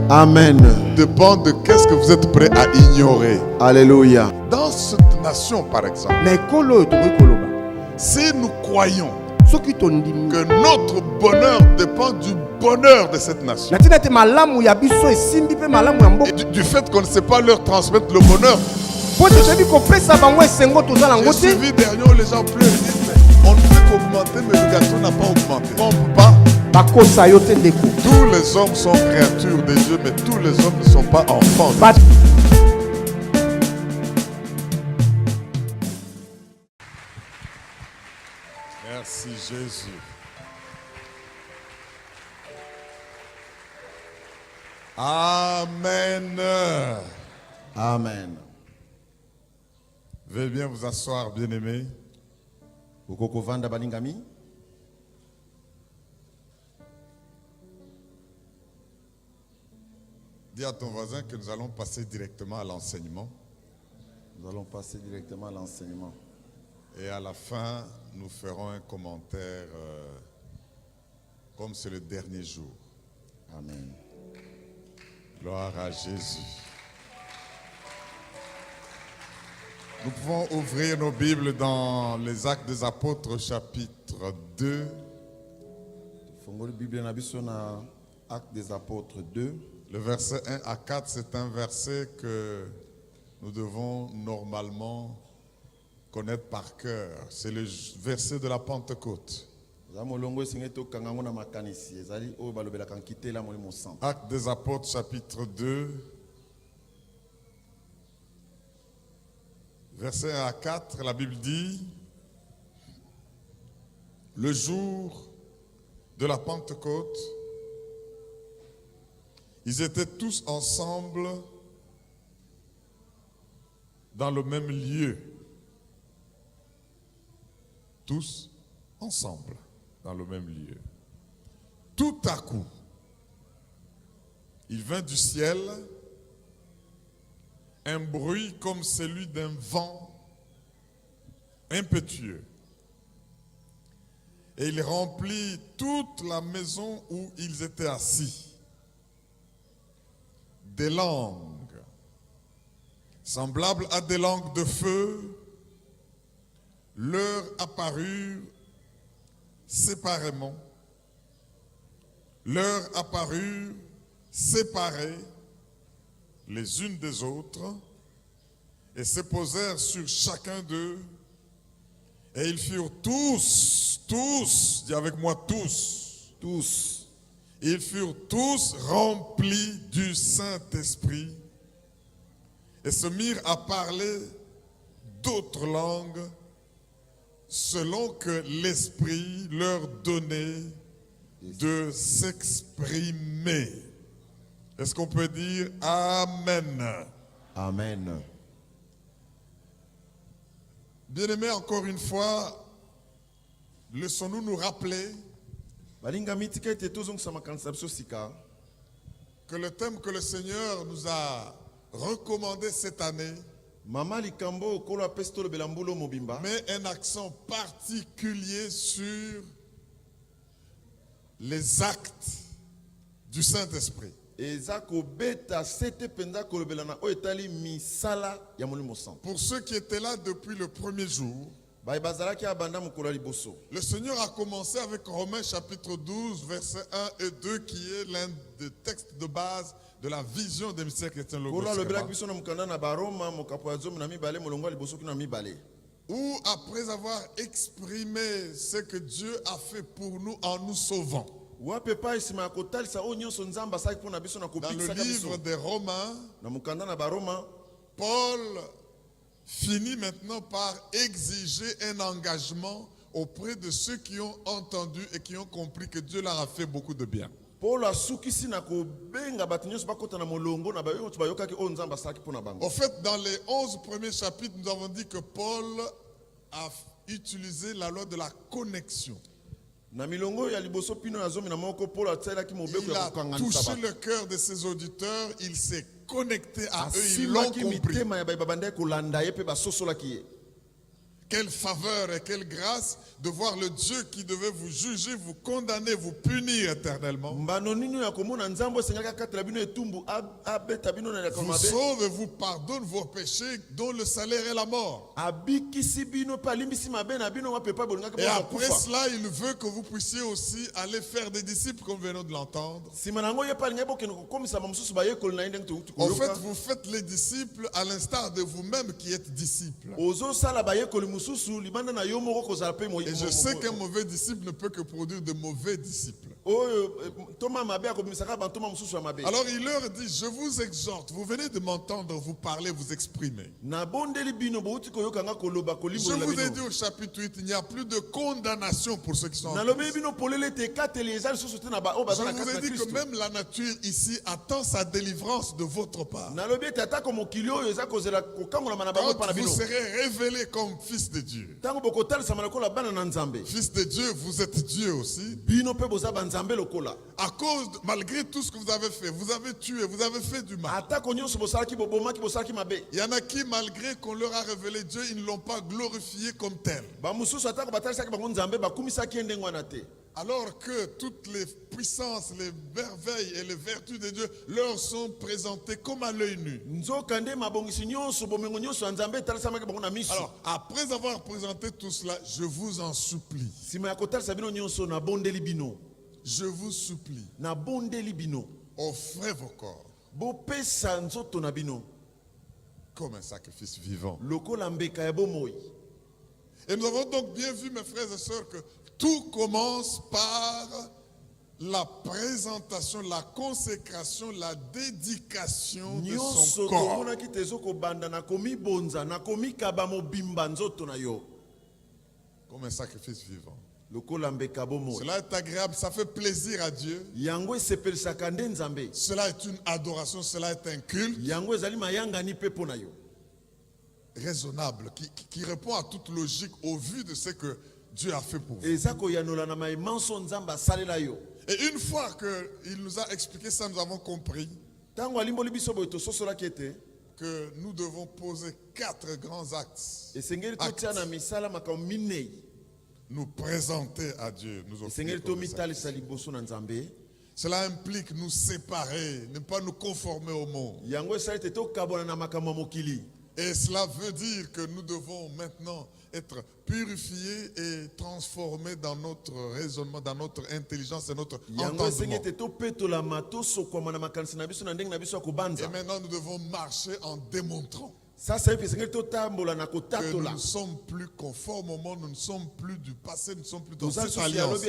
Amen. Dépend de qu'est-ce que vous êtes prêt à ignorer. Alléluia. Dans cette nation, par exemple, si nous croyons que notre bonheur dépend du bonheur de cette nation, et du fait qu'on ne sait pas leur transmettre le bonheur, j'ai suivi derrière les gens pleurent, ils disent mais on ne fait qu'augmenter, mais le gâteau n'a pas augmenté. On ne peut pas. Tous les hommes sont créatures de Dieu, mais tous les hommes ne sont pas enfants de Dieu. Merci Jésus. Amen. Amen. Veuillez bien vous asseoir, bien-aimés. Dis à ton voisin que nous allons passer directement à l'enseignement. Nous allons passer directement à l'enseignement. Et à la fin, nous ferons un commentaire comme c'est le dernier jour. Amen. Gloire à Jésus. Nous pouvons ouvrir nos Bibles dans les Actes des Apôtres, chapitre 2. Actes des Apôtres 2. Le verset 1 à 4, c'est un verset que nous devons normalement connaître par cœur. C'est le verset de la Pentecôte. Actes des Apôtres, chapitre 2, verset 1 à 4, la Bible dit: le jour de la Pentecôte, ils étaient tous ensemble dans le même lieu. Tous ensemble dans le même lieu. Tout à coup, il vint du ciel un bruit comme celui d'un vent impétueux. Et il remplit toute la maison où ils étaient assis. Des langues, semblables à des langues de feu, leur apparurent séparément, séparées les unes des autres, et se posèrent sur chacun d'eux, et ils furent tous, dis avec moi tous, ils furent tous remplis du Saint-Esprit et se mirent à parler d'autres langues selon que l'Esprit leur donnait de s'exprimer. Est-ce qu'on peut dire Amen? Amen. Bien-aimés, encore une fois, laissons-nous nous rappeler que le thème que le Seigneur nous a recommandé cette année met un accent particulier sur les actes du Saint-Esprit. Pour ceux qui étaient là depuis le premier jour, le Seigneur a commencé avec Romains chapitre 12, versets 1 et 2, qui est l'un des textes de base de la vision des mystères chrétiens logos. Où après avoir exprimé ce que Dieu a fait pour nous en nous sauvant, dans le livre des Romains, Paul finit maintenant par exiger un engagement auprès de ceux qui ont entendu et qui ont compris que Dieu leur a fait beaucoup de bien. Au fait, dans les 11 premiers chapitres, nous avons dit que Paul a utilisé la loi de la connexion. Il a touché le cœur de ses auditeurs, il s'est connecté à eux, ils l'ont compris. Quelle faveur et quelle grâce de voir le Dieu qui devait vous juger, vous condamner, vous punir éternellement. Vous sauve et vous pardonne vos péchés dont le salaire est la mort. Et après cela, il veut que vous puissiez aussi aller faire des disciples comme venons de l'entendre. En fait, vous faites les disciples à l'instar de vous-même qui êtes disciples. Et je sais qu'un mauvais disciple ne peut que produire de mauvais disciples. Alors il leur dit, je vous exhorte, vous venez de m'entendre, vous parler, vous exprimer. Je vous ai dit au chapitre 8, il n'y a plus de condamnation pour ceux qui sont en Christ. Je vous ai dit que même la nature ici attend sa délivrance de votre part. Quand vous serez révélés comme fils de Dieu. Fils de Dieu, vous êtes Dieu aussi. À cause, malgré tout ce que vous avez fait, vous avez tué, vous avez fait du mal. Il y en a qui, malgré qu'on leur a révélé Dieu, ils ne l'ont pas glorifié comme tel. Alors que toutes les puissances, les merveilles et les vertus de Dieu leur sont présentées comme à l'œil nu. Alors, après avoir présenté tout cela, je vous en supplie. Je vous supplie. Offrez vos corps comme un sacrifice vivant. Et nous avons donc bien vu, mes frères et sœurs, que tout commence par la présentation, la consécration, la dédication de son corps. Comme un sacrifice vivant. Cela est agréable, ça fait plaisir à Dieu. Cela est une adoration, cela est un culte raisonnable, qui répond à toute logique au vu de ce que Dieu a fait pour vous. Et une fois qu'il nous a expliqué ça, nous avons compris que nous devons poser 4 grands actes. Nous présenter à Dieu, nous offrir comme sacrifice. Cela implique nous séparer, ne pas nous conformer au monde. Et cela veut dire que nous devons maintenant être purifiés et transformés dans notre raisonnement, dans notre intelligence et notre entendement. Et maintenant nous devons marcher en démontrant que nous ne sommes plus conformes au monde, nous ne sommes plus du passé, nous ne sommes plus dans cette alliance.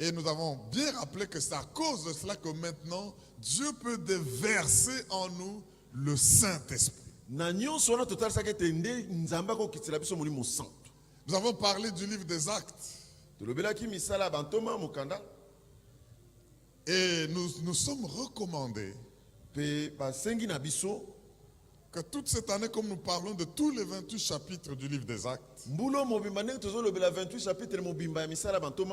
Et nous avons bien rappelé que c'est à cause de cela que maintenant Dieu peut déverser en nous le Saint-Esprit. Nous avons parlé du livre des Actes. Et nous sommes recommandés que toute cette année, comme nous parlons de tous les 28 chapitres du livre des Actes,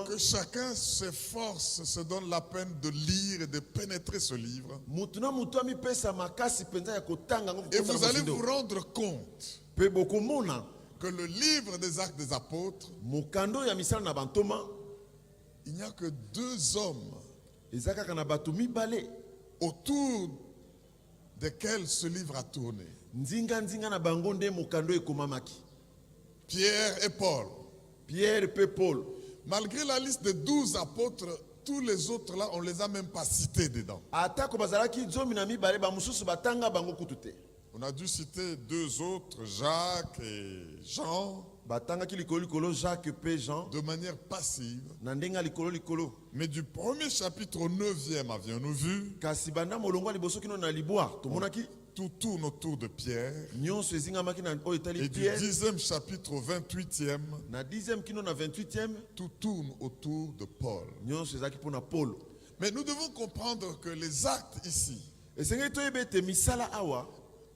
que chacun s'efforce, se donne la peine de lire et de pénétrer ce livre. Et vous allez vous rendre compte que le livre des Actes des Apôtres, il n'y a que 2 hommes autour desquels ce livre a tourné. Pierre et Paul. Malgré la liste de 12 apôtres, tous les autres là, on ne les a même pas cités dedans. On a dû citer 2 autres, Jacques et Jean, de manière passive. Mais du premier chapitre au 9e, avions-nous vu, tout tourne autour de Pierre. Et du 10e chapitre au 28e, tout tourne autour de Paul. Mais nous devons comprendre que les actes ici,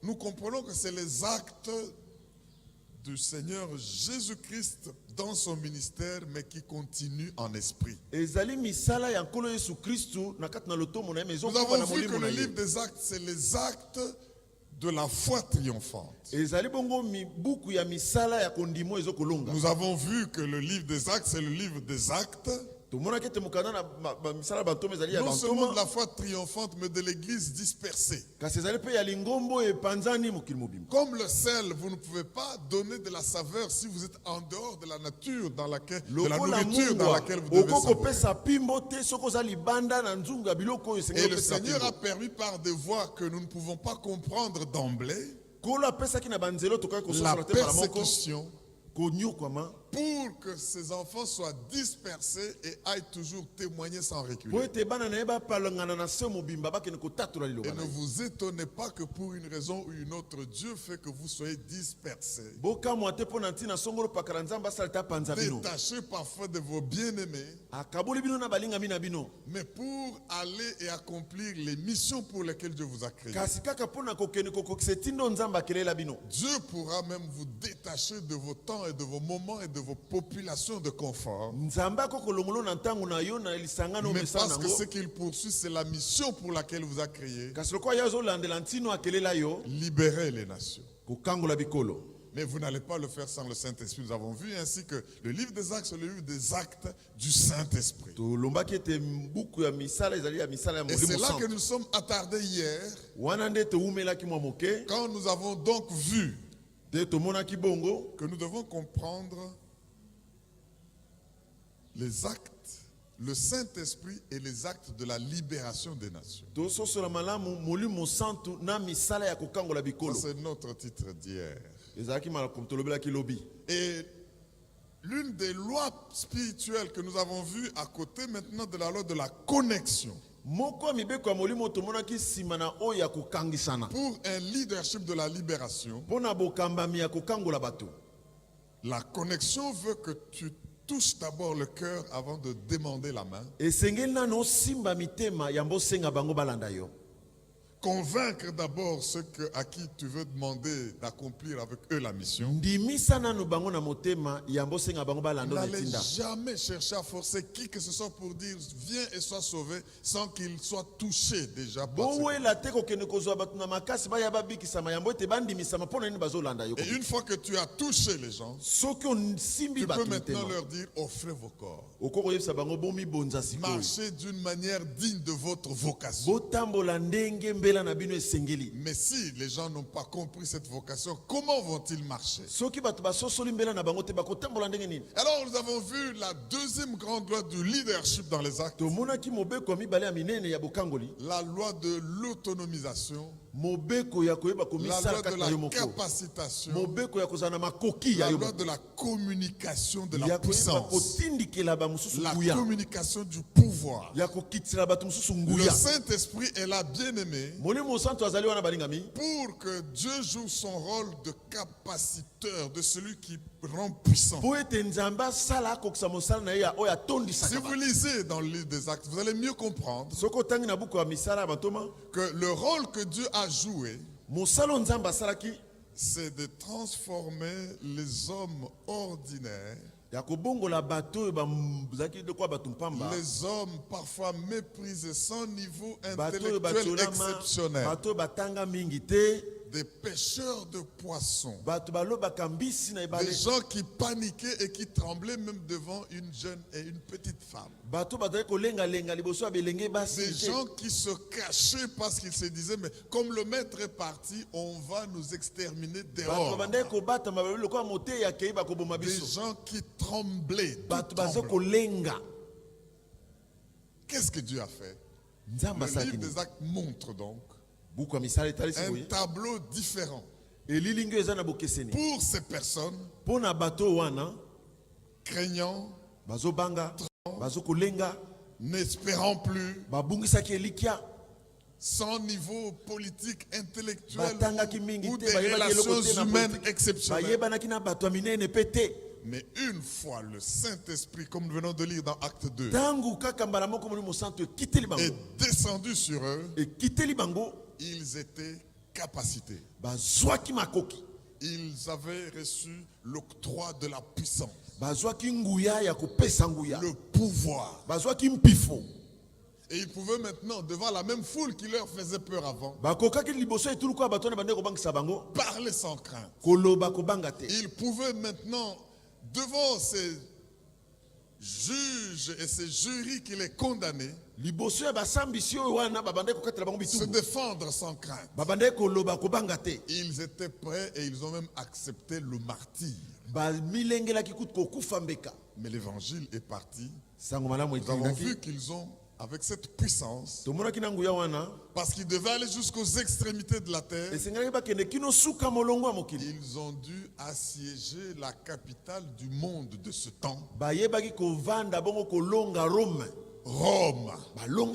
nous comprenons que c'est les actes du Seigneur Jésus-Christ dans son ministère, mais qui continue en esprit. Nous avons vu que le livre des actes, c'est les actes de la foi triomphante. ezali bongo buku ya misala ya kondimo ezokolonga. Nous avons vu que le livre des actes, c'est le livre des actes. tomonaki ete mokanda na misala bantoma ezali ya Non seulement de bantoma la foi triomphante, mais de l'église dispersée. kasi ezali mpe ya lingombo epanzani mokili mobimba. Comme le sel, vous ne pouvez pas donner de la saveur si vous êtes en dehors de la nature dans laquelle, de la lokola nourriture dans mungwa laquelle vous devez savourer. okokopesa pimbo te soki oza libanda na nzungu ya biloko oyo Et esengeli le opesa Seigneur a pimbo. permis par des voies que nous ne pouvons pas comprendre d'emblée, kolo apesaki na banzelo tokoki la kososola te mbala moko persécution, konyokwama pour que ces enfants soient dispersés et aillent toujours témoigner sans po reculer. ete bana na ye bapalangana na se mobimba bakende kotatola Et liloba ne na ye. vous étonnez pas que pour une raison ou une autre, Dieu fait que vous soyez dispersés, bokamwa te mpo na ntina songolo pakala nzambe asala te apanza bino détachés parfois de vos bien-aimés, akaboli bino na balingami na bino mais pour aller et accomplir les missions pour lesquelles Dieu vous a créés. kasi kaka mpo na kokende kokokisa etindo nzambe akelela bino. Dieu pourra même vous détacher de vos temps et de vos moments et de vos populations de confort. nzambe akokolongolo na ntango na yo na lisangano Mais omesana parce que nango ce qu'il poursuit, c'est la mission pour laquelle vous a créé, kasi lokola ye azolandela ntino akelela yo libérer les nations. kokangola bikolo. Mais vous n'allez pas le faire sans le Saint-Esprit. Nous avons vu ainsi que le livre des actes, c'est le livre des actes du Saint-Esprit. tolombaki ete buku ya misala ezali ya misala ya Et c'est molimo là que santo nous sommes attardés hier, wana nde towumelaki mwa moke quand nous avons donc vu te tomonaki bongo que nous devons comprendre les actes, le Saint-Esprit et les actes de la libération des nations. tososola malamu molimo santo na misala ya kokangola Ça, bikolo c'est notre titre d'hier. ezalaki malakomi tolobelaki lobi. Et l'une des lois spirituelles que nous avons vues à côté maintenant de la loi de la connexion, moko ya mibeko ya molimo tomonaki nsima na oyo ya kokangisana pour un leadership de la libération, mpo na bokambami ya kokangola bato. la connexion veut que tu touches d'abord le cœur avant de demander la main. esengeli nano osimba mitema ya mbosenga bango balanda yo. Convaincre d'abord ceux à qui tu veux demander d'accomplir avec eux la mission. ndimisa nano bango na motema ya mbosenga bango balanda na N'allez etinda. jamais chercher à forcer qui que ce soit pour dire viens et sois sauvé sans qu'il soit touché déjà par ce. bowela te kokende kozwa bato na makasi baya babikisama yango ete bandimisama mpo na nini bazolanda yo. Et une fois que tu as touché les gens, soki osimbi tu peux bato maintenant mitema leur dire offrez vos corps. okoki koyebisa bango bomibonza sikoyo Marchez d'une manière digne de votre vocation. botambola ndenge mbela na bino esengeli. Mais si les gens n'ont pas compris cette vocation, comment vont-ils marcher? soki bato basosoli mbela na bango te bakotambola ndenge nini. Alors nous avons vu la deuxième grande loi du leadership dans les actes, tomonaki mobeko ya mibale ya minene ya bokangoli, la loi de l'autonomisation, mobeko ya koyeba la komisala loi de kati na la yo moko, capacitation, mobeko ya kozala na makoki la ya yo loi moko, de la communication de ya la koyeba puissance, kotindikela bamosusu la nguya, communication du pouvoir. ya kokitisa bato mosusu Le nguya. Saint-Esprit est là bien-aimé molimo santo azali wana balingami pour que Dieu joue son rôle de capaciteur, de celui qui rend puissant. po ete nzambe asala akokisa mosala na ye ya oyo Si atondisaka vous bato. lisez dans le livre des actes, vous allez mieux comprendre soki otangi na buku ya misala ya bantoma, que le rôle que Dieu a joué, mosala oyo nzambe asalaki c'est de transformer les hommes ordinaires, ya kobongola bato oyo bazalaki lokwa bato mpamba, les hommes parfois méprisés, sans niveau bato oyo intellectuel batiolama, exceptionnel, bato oyo batanga mingi te, des pêcheurs de poissons, bato balobaka mbisi na ebale, des gens qui paniquaient et qui tremblaient même devant une jeune et une petite femme, bato bazali kolengalenga liboso ya belenge basi des te. gens qui se cachaient parce qu'ils se disaient mais comme le maître est parti, on va nous exterminer bato dehors. babandaki kobatama babeli lokola moteyi akei bakoboma Des biso, gens qui tremblaient, tout bato baza tremblant. kolenga. Qu'est-ce que Dieu a fait? Nzambe Le asalaki livre nini? des actes montre donc buku ya misala etalisi un boye tableau différent elilingi oyo eza na bokeseni pour ces personnes mpo na bato oyo wana craignant, bazobanga, bazokolenga, n'espérant plus, babungisaki elikya, sans niveau politique, intellectuel batangaki mingi ou te, des bayebaki eloko relations te na humaines politiki, exceptionnelles. bayebanaki na bato ya minene mpe te. Mais une fois le Saint-Esprit, comme nous venons de lire dans Acte 2, Ntango kaka mbala moko molimo santo ekiteli bango, est descendu sur eux, ekiteli bango, ils étaient capacités. bazwaki makoki, Ils avaient reçu l'octroi de la puissance, bazwaki nguya ya kopesa nguya, le pouvoir. bazwaki mpifo. Et ils pouvaient maintenant, devant la même foule qui leur faisait peur avant, parler sans crainte. Ils pouvaient maintenant, devant ces juges et ces jurys qui les condamnaient, se défendre sans crainte. Ils étaient prêts et ils ont même accepté le martyre. Mais l'évangile est parti. Nous avons vu qu'ils ont, avec cette puissance, parce qu'ils devaient aller jusqu'aux extrémités de la terre, ils ont dû assiéger la capitale du monde de ce temps, Rome, dans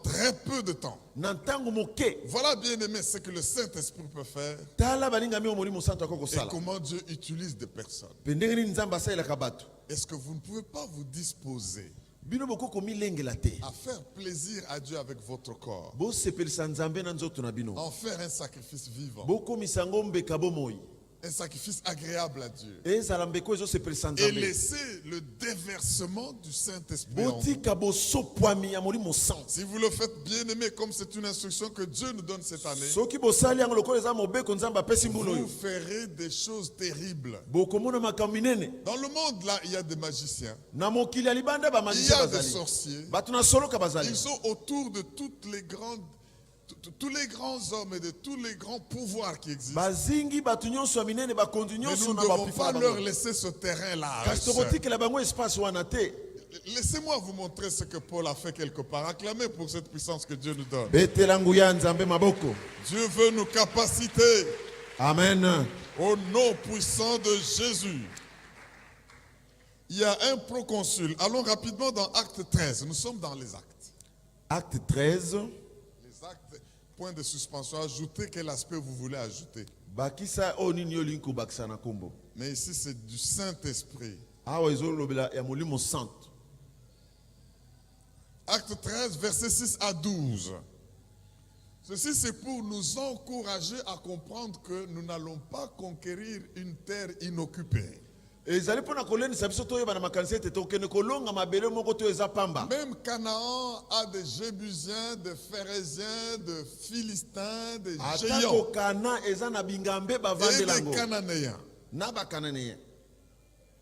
très peu de temps. Voilà, bien aimé, ce que le Saint-Esprit peut faire et comment Dieu utilise des personnes. Est-ce que vous ne pouvez pas vous disposer à faire plaisir à Dieu avec votre corps, en faire un sacrifice vivant, un sacrifice agréable à Dieu, et laisser le déversement du Saint-Esprit en vous. Si vous le faites, bien aimé, comme c'est une instruction que Dieu nous donne cette année, vous ferez des choses terribles. Dans le monde là, il y a des magiciens, il y a des sorciers, ils sont autour de tous les grands hommes et de tous les grands pouvoirs qui existent. Mais nous ne devons pas leur laisser ce terrain-là. Laissez-moi vous montrer ce que Paul a fait quelque part. Acclamez pour cette puissance que Dieu nous donne. Dieu veut nos capacités. Amen. Au nom puissant de Jésus. Il y a un proconsul. Allons rapidement dans Acte 13. Nous sommes dans les actes. Acte 13. Les actes, point de suspension. Ajoutez quel aspect vous voulez ajouter. Mais ici, c'est du Saint-Esprit. Acte 13, versets 6 à 12. Ceci, c'est pour nous encourager à comprendre que nous n'allons pas conquérir une terre inoccupée. Même Canaan a des Jébusiens, des Phérésiens, des Philistins, des géants et des Cananéens.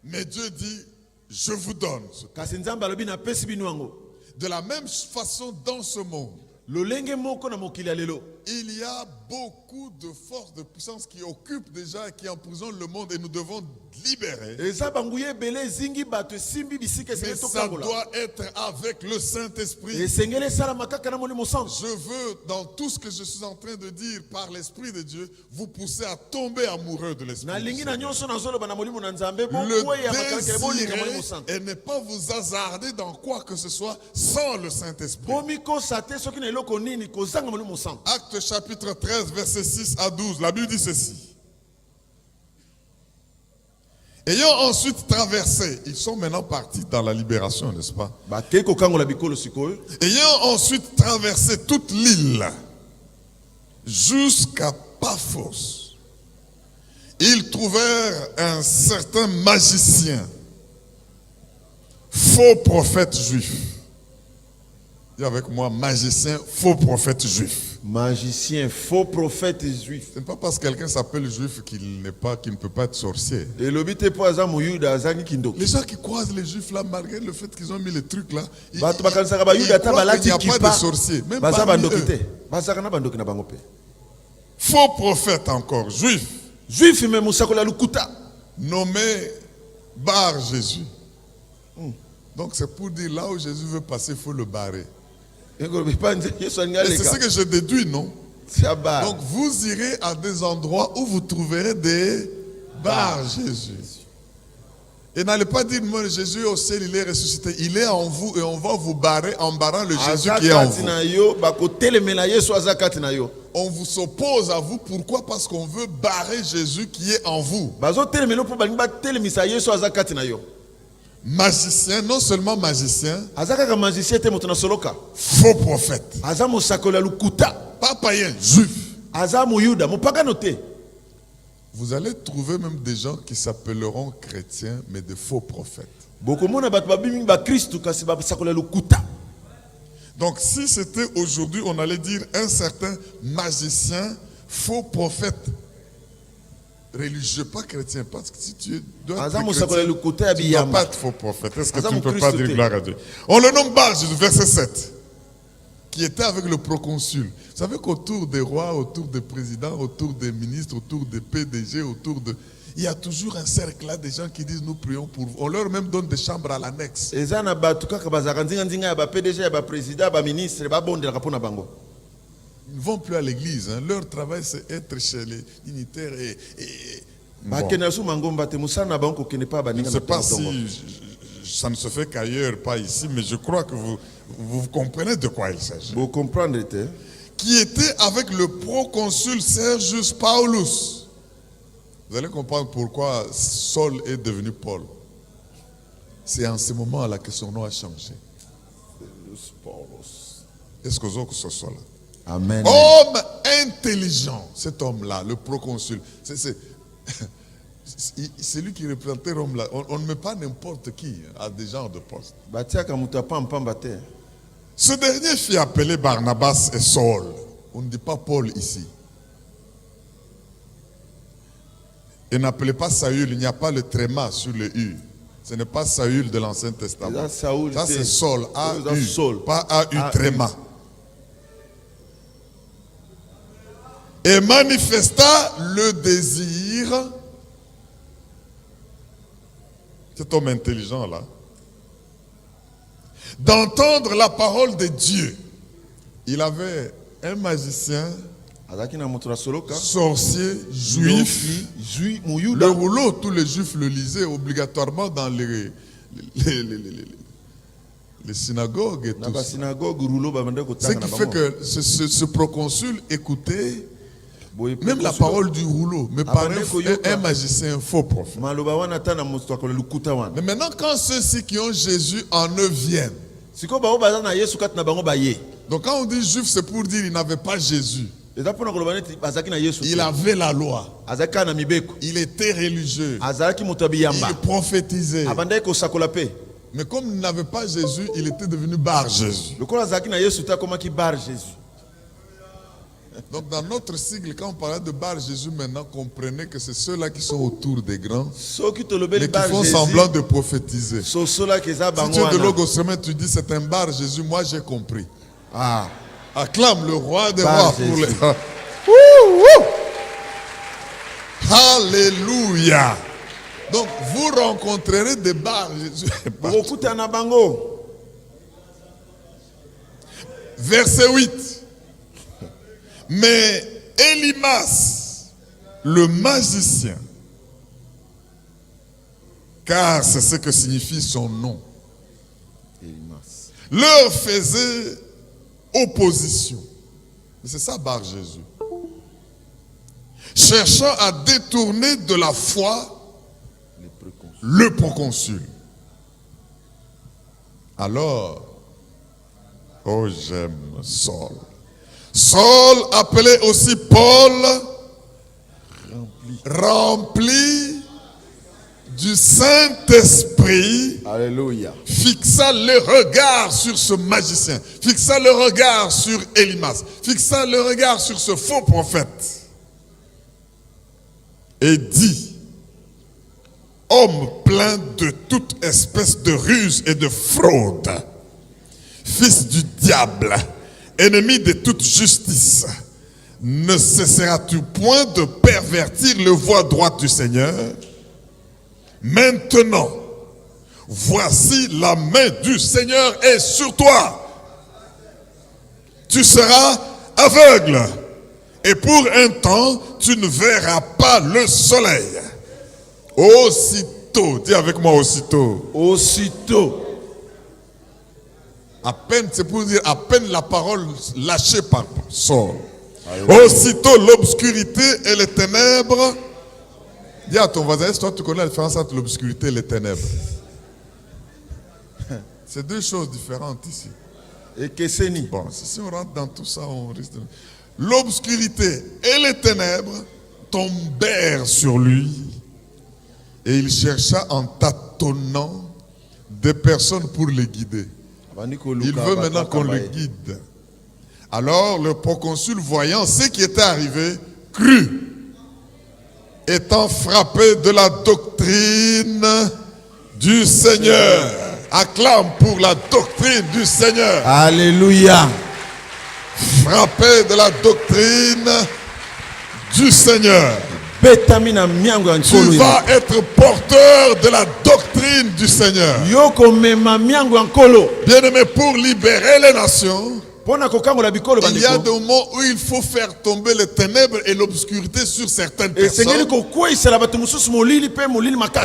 Mais Dieu dit, je vous donne ce pays. De la même façon, dans ce monde, il y a beaucoup de forces de puissance qui occupent déjà et qui emprisonnent le monde et nous devons libérer. Mais ça doit être avec le Saint-Esprit. Je veux, dans tout ce que je suis en train de dire par l'Esprit de Dieu, vous pousser à tomber amoureux de l'Esprit. Le désirer et ne pas vous hasarder dans quoi que ce soit sans le Saint-Esprit. Acte chapitre 13, versets 6 à 12, la Bible dit ceci. Ayant ensuite traversé, ils sont maintenant partis dans la libération, n'est-ce pas? Ayant ensuite traversé toute l'île jusqu'à Paphos, ils trouvèrent un certain magicien, faux prophète juif. Dis avec moi, magicien, faux prophète juif. Magicien, faux prophète juif. Ce n'est pas parce que quelqu'un s'appelle juif qu'il ne peut pas être sorcier. Les gens qui croisent les juifs là, malgré le fait qu'ils ont mis les trucs là, ils croient qu'il n'y a pas de sorcier. Même parmi eux. Faux prophète encore, juif. Nommé Bar Jésus. Donc c'est pour dire là où Jésus veut passer, il faut le barrer. Et c'est ce que je déduis, non? Donc vous irez à des endroits où vous trouverez des bars Jésus. Et n'allez pas dire, moi Jésus est au ciel, il est ressuscité. Il est en vous et on va vous barrer en barrant le Jésus qui est en vous. On vous s'oppose à vous. Pourquoi? Parce qu'on veut barrer Jésus qui est en vous. Magicien, non seulement magicien, faux prophète, pas païen, juif. Vous allez trouver même des gens qui s'appelleront chrétiens, mais de faux prophètes. Donc si c'était aujourd'hui, on allait dire un certain magicien, faux prophète religieux, pas chrétien, parce que si tu dois être chrétien, tu ne dois pas être faux prophète. Est-ce que tu ne peux pas dire gloire à Dieu? On le nomme Bar-Jésus, verset 7, qui était avec le proconsul. Vous savez qu'autour des rois, autour des présidents, autour des ministres, autour des PDG, autour de... Il y a toujours un cercle là, des gens qui disent nous prions pour vous. On leur même donne des chambres à l'annexe. Ils ne vont plus à l'église. Hein. Leur travail, c'est être chez les dignitaires bon. Je ne sais pas si ça ne se fait qu'ailleurs, pas ici, mais je crois que vous comprenez de quoi il s'agit. Vous comprenez, qui était avec le proconsul Sergius Paulus. Vous allez comprendre pourquoi Saul est devenu Paul. C'est en ce moment-là que son nom a changé. Est-ce que vous avez ce Saul? Amen. Homme intelligent, cet homme-là, le proconsul. C'est lui qui représentait Rome là. On ne met pas n'importe qui à des genres de postes. Ce dernier fut appelé Barnabas et Saul. On ne dit pas Paul ici. Et n'appelez pas Saül, il n'y a pas le tréma sur le U. Ce n'est pas Saül de l'Ancien Testament. Ça c'est Saul, A-U, pas A-U tréma. Et manifesta le désir, cet homme intelligent là, d'entendre la parole de Dieu. Il avait un magicien, sorcier, juif. Le rouleau, tous les juifs le lisaient obligatoirement dans les synagogues et tout ça. Ce qui fait que ce proconsul écoutait même la parole du rouleau, mais par un magicien, un faux prophète. Mais maintenant, quand ceux-ci qui ont Jésus en eux viennent, donc quand on dit juif, c'est pour dire qu'il n'avait pas Jésus. Il avait la loi. Il était religieux. Il prophétisait. Mais comme il n'avait pas Jésus, il était devenu Bar-Jésus. Donc dans notre sigle, quand on parlait de Bar-Jésus, maintenant comprenez que c'est ceux-là qui sont autour des grands, mais qui font semblant de prophétiser. Si tu es de Logos, tu dis c'est un Bar-Jésus, moi j'ai compris. Ah. Acclame le roi des rois pour les... Alléluia. Donc vous rencontrerez des Bar-Jésus. Verset 8. Mais Elimas, le magicien, car c'est ce que signifie son nom, leur faisait opposition. C'est ça Bar-Jésus. Cherchant à détourner de la foi le proconsul. Alors, oh j'aime Saul. Saul, appelé aussi Paul, rempli du Saint-Esprit, alléluia, fixa le regard sur ce magicien, fixa le regard sur Elimas, fixa le regard sur ce faux prophète et dit: homme plein de toute espèce de ruse et de fraude, fils du diable, ennemi de toute justice, ne cesseras-tu point de pervertir le voie droite du Seigneur? Maintenant, voici la main du Seigneur est sur toi. Tu seras aveugle et pour un temps, tu ne verras pas le soleil. Aussitôt, dis avec moi aussitôt. Aussitôt. À peine, c'est pour dire à peine la parole lâchée par Saul. Aussitôt l'obscurité et les ténèbres. Dis à ton voisin, est-ce que toi tu connais la différence entre l'obscurité et les ténèbres? C'est deux choses différentes ici. Et que c'est ni. Bon, si on rentre dans tout ça, on risque de... L'obscurité et les ténèbres tombèrent sur lui et il chercha en tâtonnant des personnes pour les guider. Il veut maintenant qu'on le guide. Alors le proconsul, voyant ce qui était arrivé, crut, étant frappé de la doctrine du Seigneur. Acclame pour la doctrine du Seigneur. Alléluia. Frappé de la doctrine du Seigneur. Tu vas être porteur de la doctrine du Seigneur. Bien-aimé, pour libérer les nations, il y a des moments où il faut faire tomber les ténèbres et l'obscurité sur certaines personnes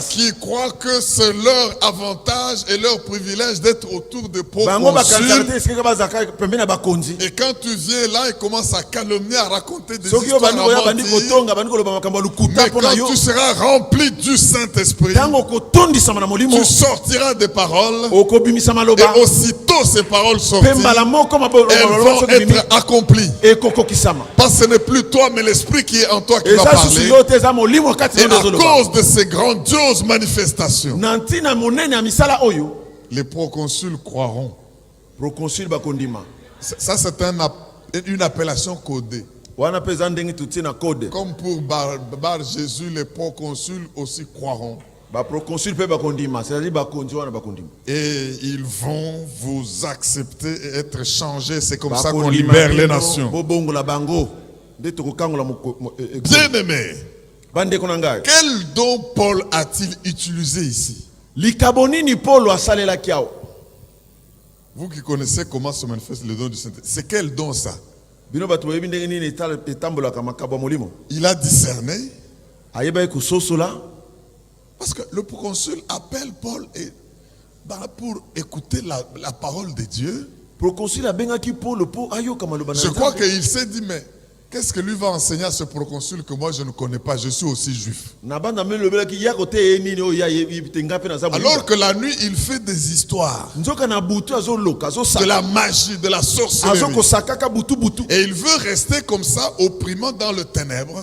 qui croient que c'est leur avantage et leur privilège d'être autour des proconsuls. Et quand tu viens là et commences à calomnier, à raconter des histoires à mentir, mais quand tu seras rempli du Saint-Esprit, tu sortiras des paroles et aussitôt ces paroles sortiront, elles vont être accomplies. Parce que ce n'est plus toi mais l'Esprit qui est en toi qui va parler. Et à cause de ces grandioses manifestations, les proconsuls croiront. Ça c'est une appellation codée. Comme pour Bar Jésus, les proconsuls aussi croiront. Et ils vont vous accepter et être changés. C'est comme ça qu'on libère les nations. Bien-aimé, quel don Paul a-t-il utilisé ici? Vous qui connaissez comment se manifeste le don du Saint-Esprit, c'est quel don ça? Il a discerné. Parce que le proconsul appelle Paul pour écouter la parole de Dieu. Je crois qu'il s'est dit, mais qu'est-ce que lui va enseigner à ce proconsul que moi je ne connais pas? Je suis aussi juif. Alors que la nuit, il fait des histoires de la magie, de la sorcellerie. Et il veut rester comme ça, opprimant dans le ténèbre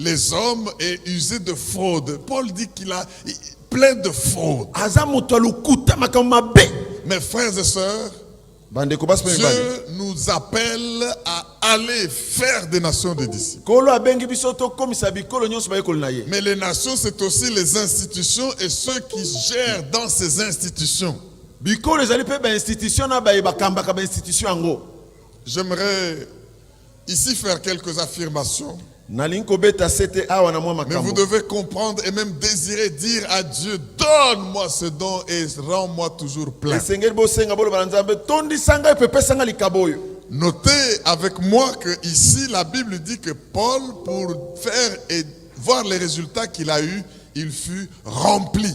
les hommes et usés de fraude. Paul dit qu'il a plein de fraude. Mes frères et sœurs, Dieu nous appelle à aller faire des nations des disciples. Mais les nations, c'est aussi les institutions et ceux qui gèrent dans ces institutions. J'aimerais ici faire quelques affirmations. Mais vous devez comprendre et même désirer dire à Dieu, donne-moi ce don et rends-moi toujours plein. Notez avec moi que ici la Bible dit que Paul, pour faire et voir les résultats qu'il a eus, il fut rempli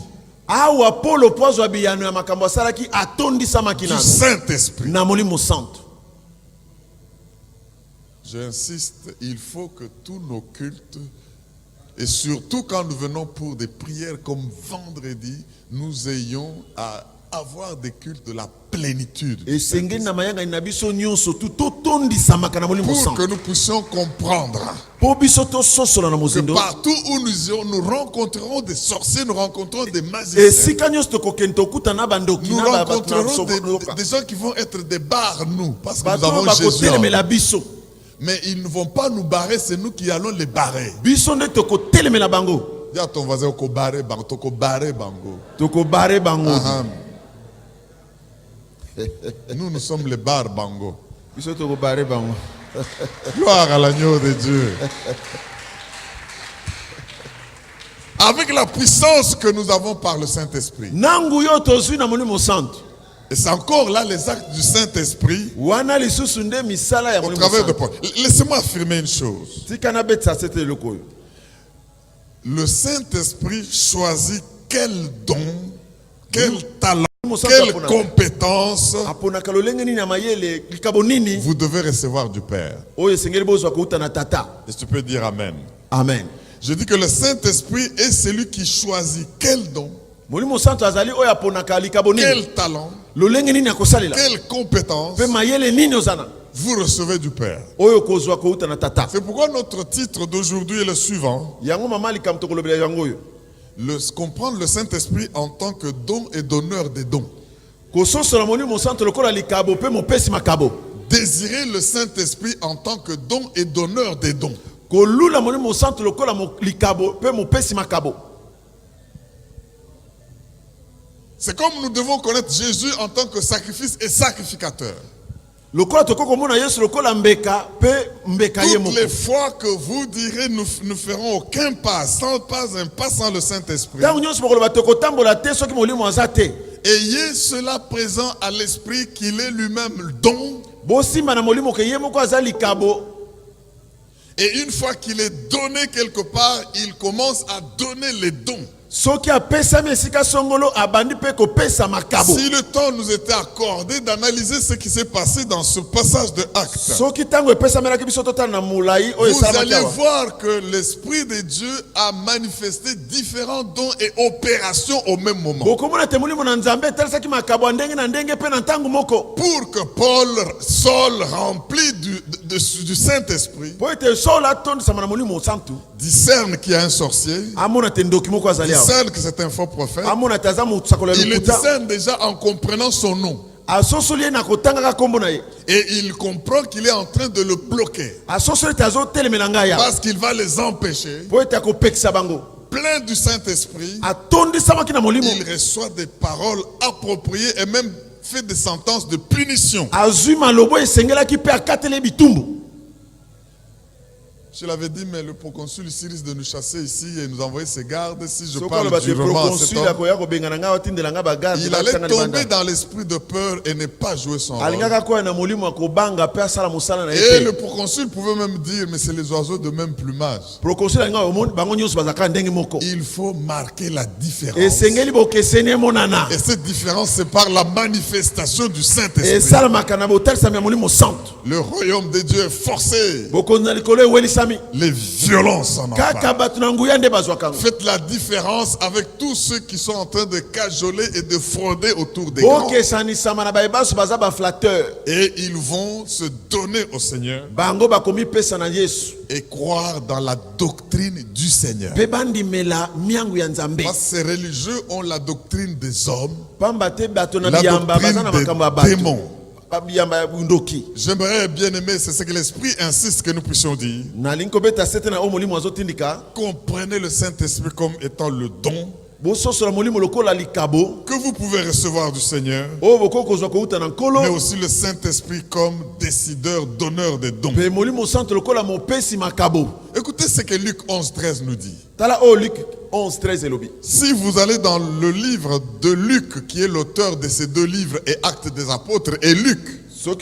du Saint-Esprit. J'insiste, il faut que tous nos cultes, et surtout quand nous venons pour des prières comme vendredi, nous ayons à avoir des cultes de la plénitude. Pour que nous puissions comprendre que partout où nous irons, nous rencontrerons des sorciers, nous rencontrerons des magiciens, nous rencontrerons des gens qui vont être des barres, nous, parce que nous avons Jésus en nous. Mais ils ne vont pas nous barrer, c'est nous qui allons les barrer. Dis à ton voisin, toko barrer bango. Nous sommes les barres bango. Gloire à l'agneau de Dieu. Avec la puissance que nous avons par le Saint-Esprit. Et c'est encore là les actes du Saint-Esprit au travers de Paul. Laissez-moi affirmer une chose. Le Saint-Esprit choisit quel don, quel talent, quelle compétence vous devez recevoir du Père. Est-ce que tu peux dire Amen? Amen. Je dis que le Saint-Esprit est celui qui choisit quel don, quel talent, quelle compétence vous recevez du Père. C'est pourquoi notre titre d'aujourd'hui est le suivant. comprendre le Saint-Esprit en tant que don et donneur des dons. Désirer le Saint-Esprit en tant que don et donneur des dons. C'est comme nous devons connaître Jésus en tant que sacrifice et sacrificateur. Toutes les fois que vous direz nous ne ferons aucun pas, un pas sans le Saint-Esprit, ayez cela présent à l'esprit qu'il est lui-même le don. Et une fois qu'il est donné quelque part, il commence à donner les dons. Si le temps nous était accordé d'analyser ce qui s'est passé dans ce passage de Actes, vous allez voir que l'Esprit de Dieu a manifesté différents dons et opérations au même moment. Pour que Saul rempli du Saint-Esprit, discerne qu'il y a un sorcier, discerne que c'est un faux prophète, il le discerne déjà en comprenant son nom. Et il comprend qu'il est en train de le bloquer, parce qu'il va les empêcher. Plein du Saint-Esprit, il reçoit des paroles appropriées et même fait des sentences de punition. Je l'avais dit, mais le proconsul ici risque de nous chasser ici et nous envoyer ses gardes si je parle durement à cet homme. Il allait tomber dans l'esprit de peur et ne pas jouer son rôle. Et le proconsul pouvait même dire, mais c'est les oiseaux de même plumage. Il faut marquer la différence. Et cette différence, c'est par la manifestation du Saint-Esprit. Le royaume de Dieu est forcé. Les violences en enfant. Faites la différence avec tous ceux qui sont en train de cajoler et de frauder autour des grands. Et ils vont se donner au Seigneur et croire dans la doctrine du Seigneur. Parce que ces religieux ont la doctrine des hommes, la doctrine des démons. J'aimerais bien aimer, c'est ce que l'Esprit insiste que nous puissions dire. Comprenez le Saint-Esprit comme étant le don que vous pouvez recevoir du Seigneur, mais aussi le Saint-Esprit comme décideur, donneur des dons. Écoutez ce que Luc 11:13 nous dit. Si vous allez dans le livre de Luc, qui est l'auteur de ces deux livres, et Actes des Apôtres, et Luc, Luc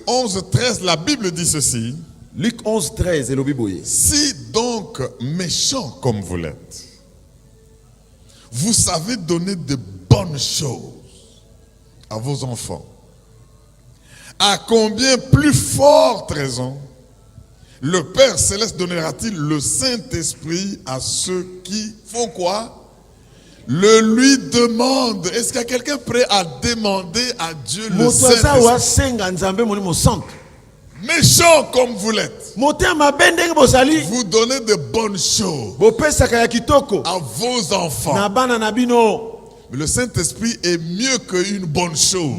11:13, la Bible dit ceci. Luc 11:13, si donc méchant comme vous l'êtes, vous savez donner de bonnes choses à vos enfants, à combien plus forte raison le Père Céleste donnera-t-il le Saint-Esprit à ceux qui font quoi? Le lui demandent. Est-ce qu'il y a quelqu'un prêt à demander à Dieu le Saint-Esprit? Méchant comme vous l'êtes, vous donnez de bonnes choses à vos enfants. Mais le Saint-Esprit est mieux qu'une bonne chose.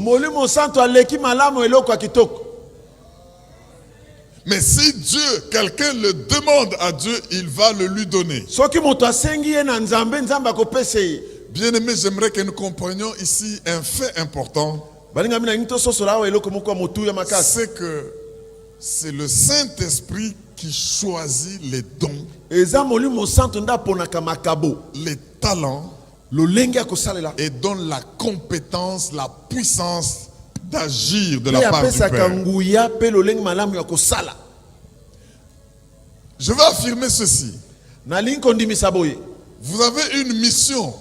Mais si Dieu, quelqu'un le demande à Dieu, il va le lui donner. Bien aimé, j'aimerais que nous comprenions ici un fait important. C'est que c'est le Saint-Esprit qui choisit les dons, les talents, et donne la compétence, la puissance d'agir de la part du Père. Je vais affirmer ceci. Vous avez une mission,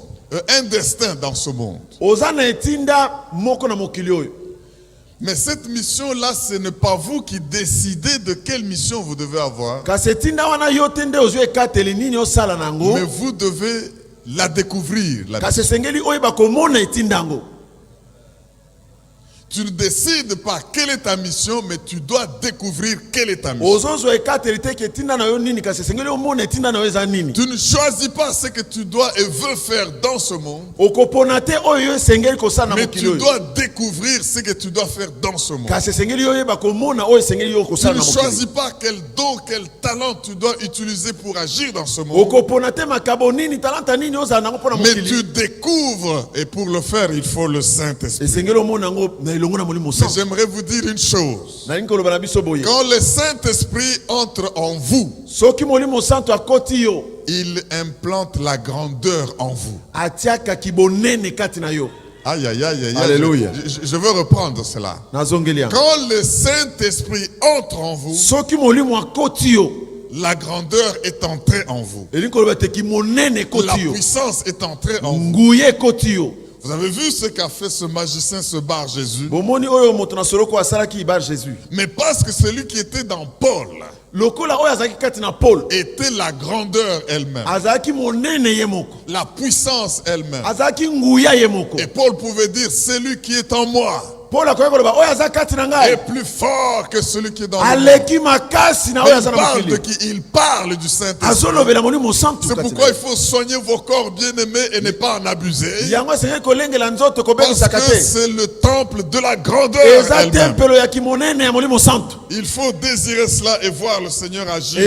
un destin dans ce monde. Mais cette mission-là, ce n'est pas vous qui décidez de quelle mission vous devez avoir. Mais vous devez la découvrir. Tu ne décides pas quelle est ta mission, mais tu dois découvrir quelle est ta mission. Tu ne choisis pas ce que tu dois et veux faire dans ce monde, mais tu dois découvrir ce que tu dois faire dans ce monde. Tu ne choisis pas quel don, quel talent tu dois utiliser pour agir dans ce monde, mais tu découvres, et pour le faire, il faut le Saint-Esprit. Mais j'aimerais vous dire une chose. Quand le Saint-Esprit entre en vous, il implante la grandeur en vous. Aïe, aïe, aïe, aïe. Alléluia. Je veux reprendre cela. Quand le Saint-Esprit entre en vous, la grandeur est entrée en vous. La puissance est entrée en vous. Vous avez vu ce qu'a fait ce magicien, ce bar Jésus? Mais parce que celui qui était dans Paul était la grandeur elle-même, la puissance elle-même. Et Paul pouvait dire, celui qui est en moi est plus fort que celui qui est dans moi. Il parle du Saint-Esprit. C'est pourquoi il faut soigner vos corps bien-aimés et ne pas en abuser. Parce que c'est le temple de la grandeur elle-même. Il faut désirer cela et voir le Seigneur agir.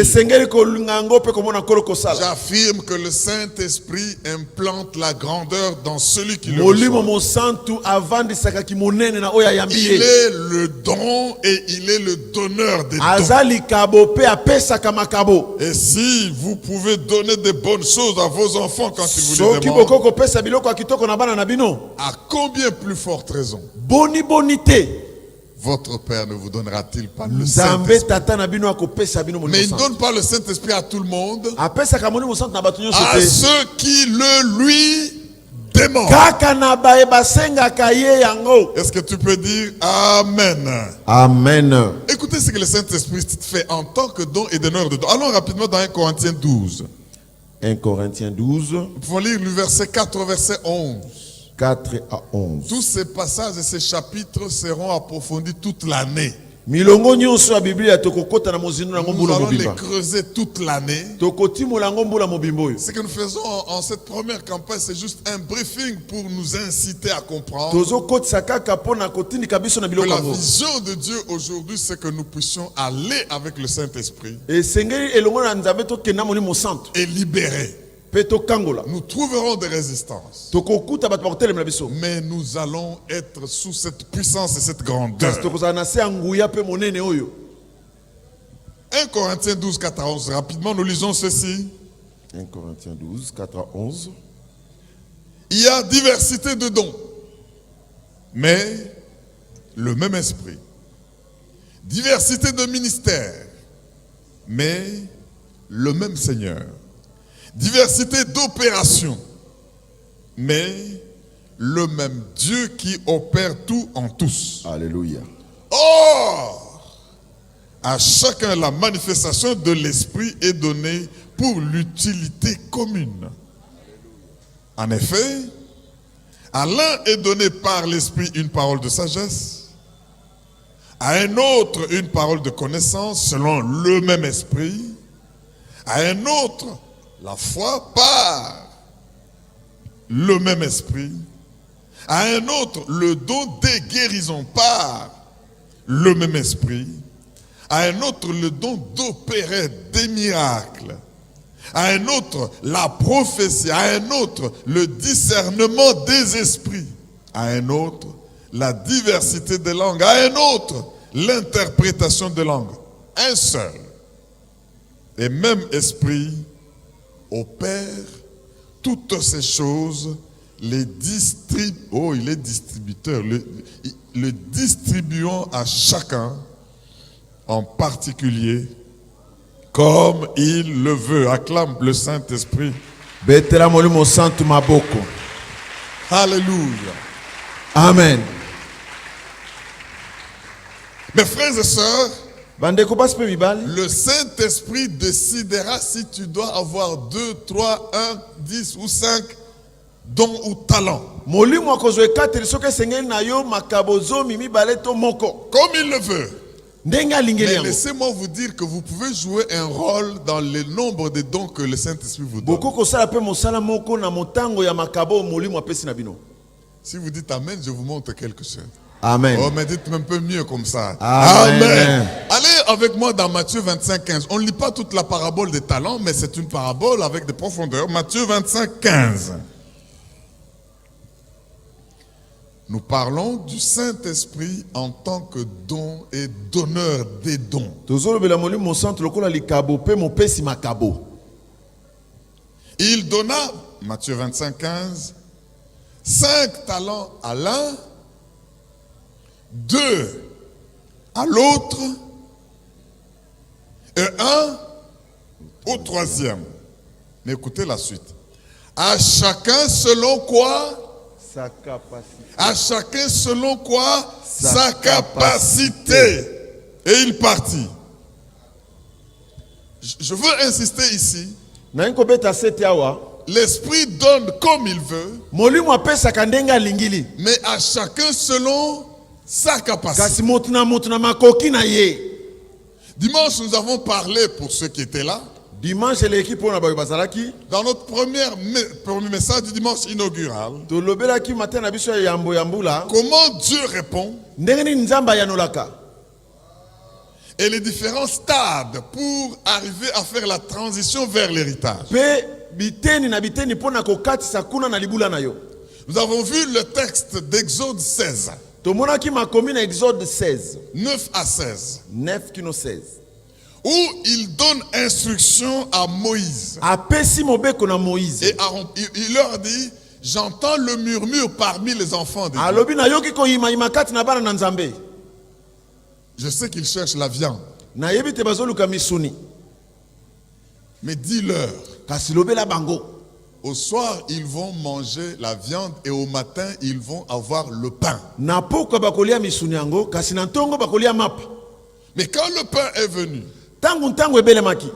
J'affirme que le Saint-Esprit implante la grandeur dans celui qui le reçoit. Il est le don et il est le donneur des dons. Et si vous pouvez donner de bonnes choses à vos enfants quand ils vous les demandent, à combien plus forte raison votre Père ne vous donnera-t-il pas le Saint-Esprit? Mais il ne donne pas le Saint-Esprit à tout le monde, à ceux qui le lui demandent. Est-ce que tu peux dire Amen? Amen. Écoutez ce que le Saint-Esprit fait en tant que don et donneur de don. Allons rapidement dans 1 Corinthiens 12. 1 Corinthiens 12. Nous pouvons lire le verset 4 au verset 11. 4 à 11. Tous ces passages et ces chapitres seront approfondis toute l'année. Nous allons les creuser toute l'année. Ce que nous faisons en cette première campagne, c'est juste un briefing pour nous inciter à comprendre que la vision de Dieu aujourd'hui, c'est que nous puissions aller avec le Saint-Esprit et libérer. Nous trouverons des résistances, mais nous allons être sous cette puissance et cette grandeur. 1 Corinthiens 12, 4 à 11. Rapidement, nous lisons ceci. 1 Corinthiens 12, 4 à 11. Il y a diversité de dons, mais le même esprit. Diversité de ministères, mais le même Seigneur. Diversité d'opérations, mais le même Dieu qui opère tout en tous. Alléluia. Or, à chacun la manifestation de l'Esprit est donnée pour l'utilité commune. En effet, à l'un est donné par l'Esprit une parole de sagesse, à un autre une parole de connaissance selon le même Esprit, à un autre la foi par le même Esprit, à un autre le don des guérisons par le même Esprit, à un autre le don d'opérer des miracles, à un autre la prophétie, à un autre le discernement des esprits, à un autre la diversité des langues, à un autre l'interprétation des langues. Un seul et même Esprit opère toutes ces choses, il est distributeur, le distribuant à chacun en particulier comme il le veut. Acclame le Saint-Esprit. Alléluia. Amen. Mes frères et sœurs, le Saint-Esprit décidera si tu dois avoir 2, 3, 1, 10 ou 5 dons ou talents. molimo akozwe 4 soki esengeli na yo makabo zomi mibale to moko comme il le veut. ndenge alingeli Mais yango. laissez-moi vous dire que vous pouvez jouer un rôle dans le nombre de dons que le Saint-Esprit vous donne. Boko kosala pe mosala moko na motango ya makabo molimo apesi na bino. Si vous dites Amen, je vous montre quelque chose. Amen. Oh, mais dites un peu mieux comme ça. Amen. Amen. Allez avec moi dans Matthieu 25, 15. On ne lit pas toute la parabole des talents, mais c'est une parabole avec des profondeurs. Matthieu 25, 15. Nous parlons du Saint-Esprit en tant que don et donneur des dons. Tozolobela molimo centre lokola likabo pe mopesi makabo. Il donna, Matthieu 25, 15, 5 talents à l'un, 2 à l'autre et 1 au troisième. Mais écoutez la suite. À chacun selon quoi? Sa capacité. À chacun selon quoi? Sa capacité. Et il partit. Je veux insister ici. Na nkobeta sete awa. L'Esprit donne comme il veut, Molimo apesaka ndenge alingili. mais à chacun selon sa capacité. Kasi motu na makoki na ye. Dimanche, nous avons parlé, pour ceux qui étaient là, Dimanche l'équipe on a bayo bazalaki. dans notre premier message du dimanche inaugural, Tolobelaki matin na biso ya yambula. comment Dieu répond Ndenge ni nzamba yanolaka. et les différents stades pour arriver à faire la transition vers l'héritage. Pe biteni na biteni pona kokatisa kuna na libula na yo. Nous avons vu le texte d'Exode 16, Tomonaki makomi na Exode 16. 9 à 16, 9 kino 16. où il donne instruction à Moïse. Apesi mobeko na Moïse. Et Aaron, il leur dit, j'entends le murmure parmi les enfants de Dieu. Alobi na yoki ko yima kati na bana na nzambe. Je sais qu'ils cherchent la viande, Na yebi te bazoluka misuni. mais dis-leur, Kasi lobela bango. au soir, ils vont manger la viande et au matin, ils vont avoir le pain. Na poko bakolia misuni yango, kasi na ntongo bakolia mapa. Mais quand le pain est venu, Tangu ntango ebelemaki.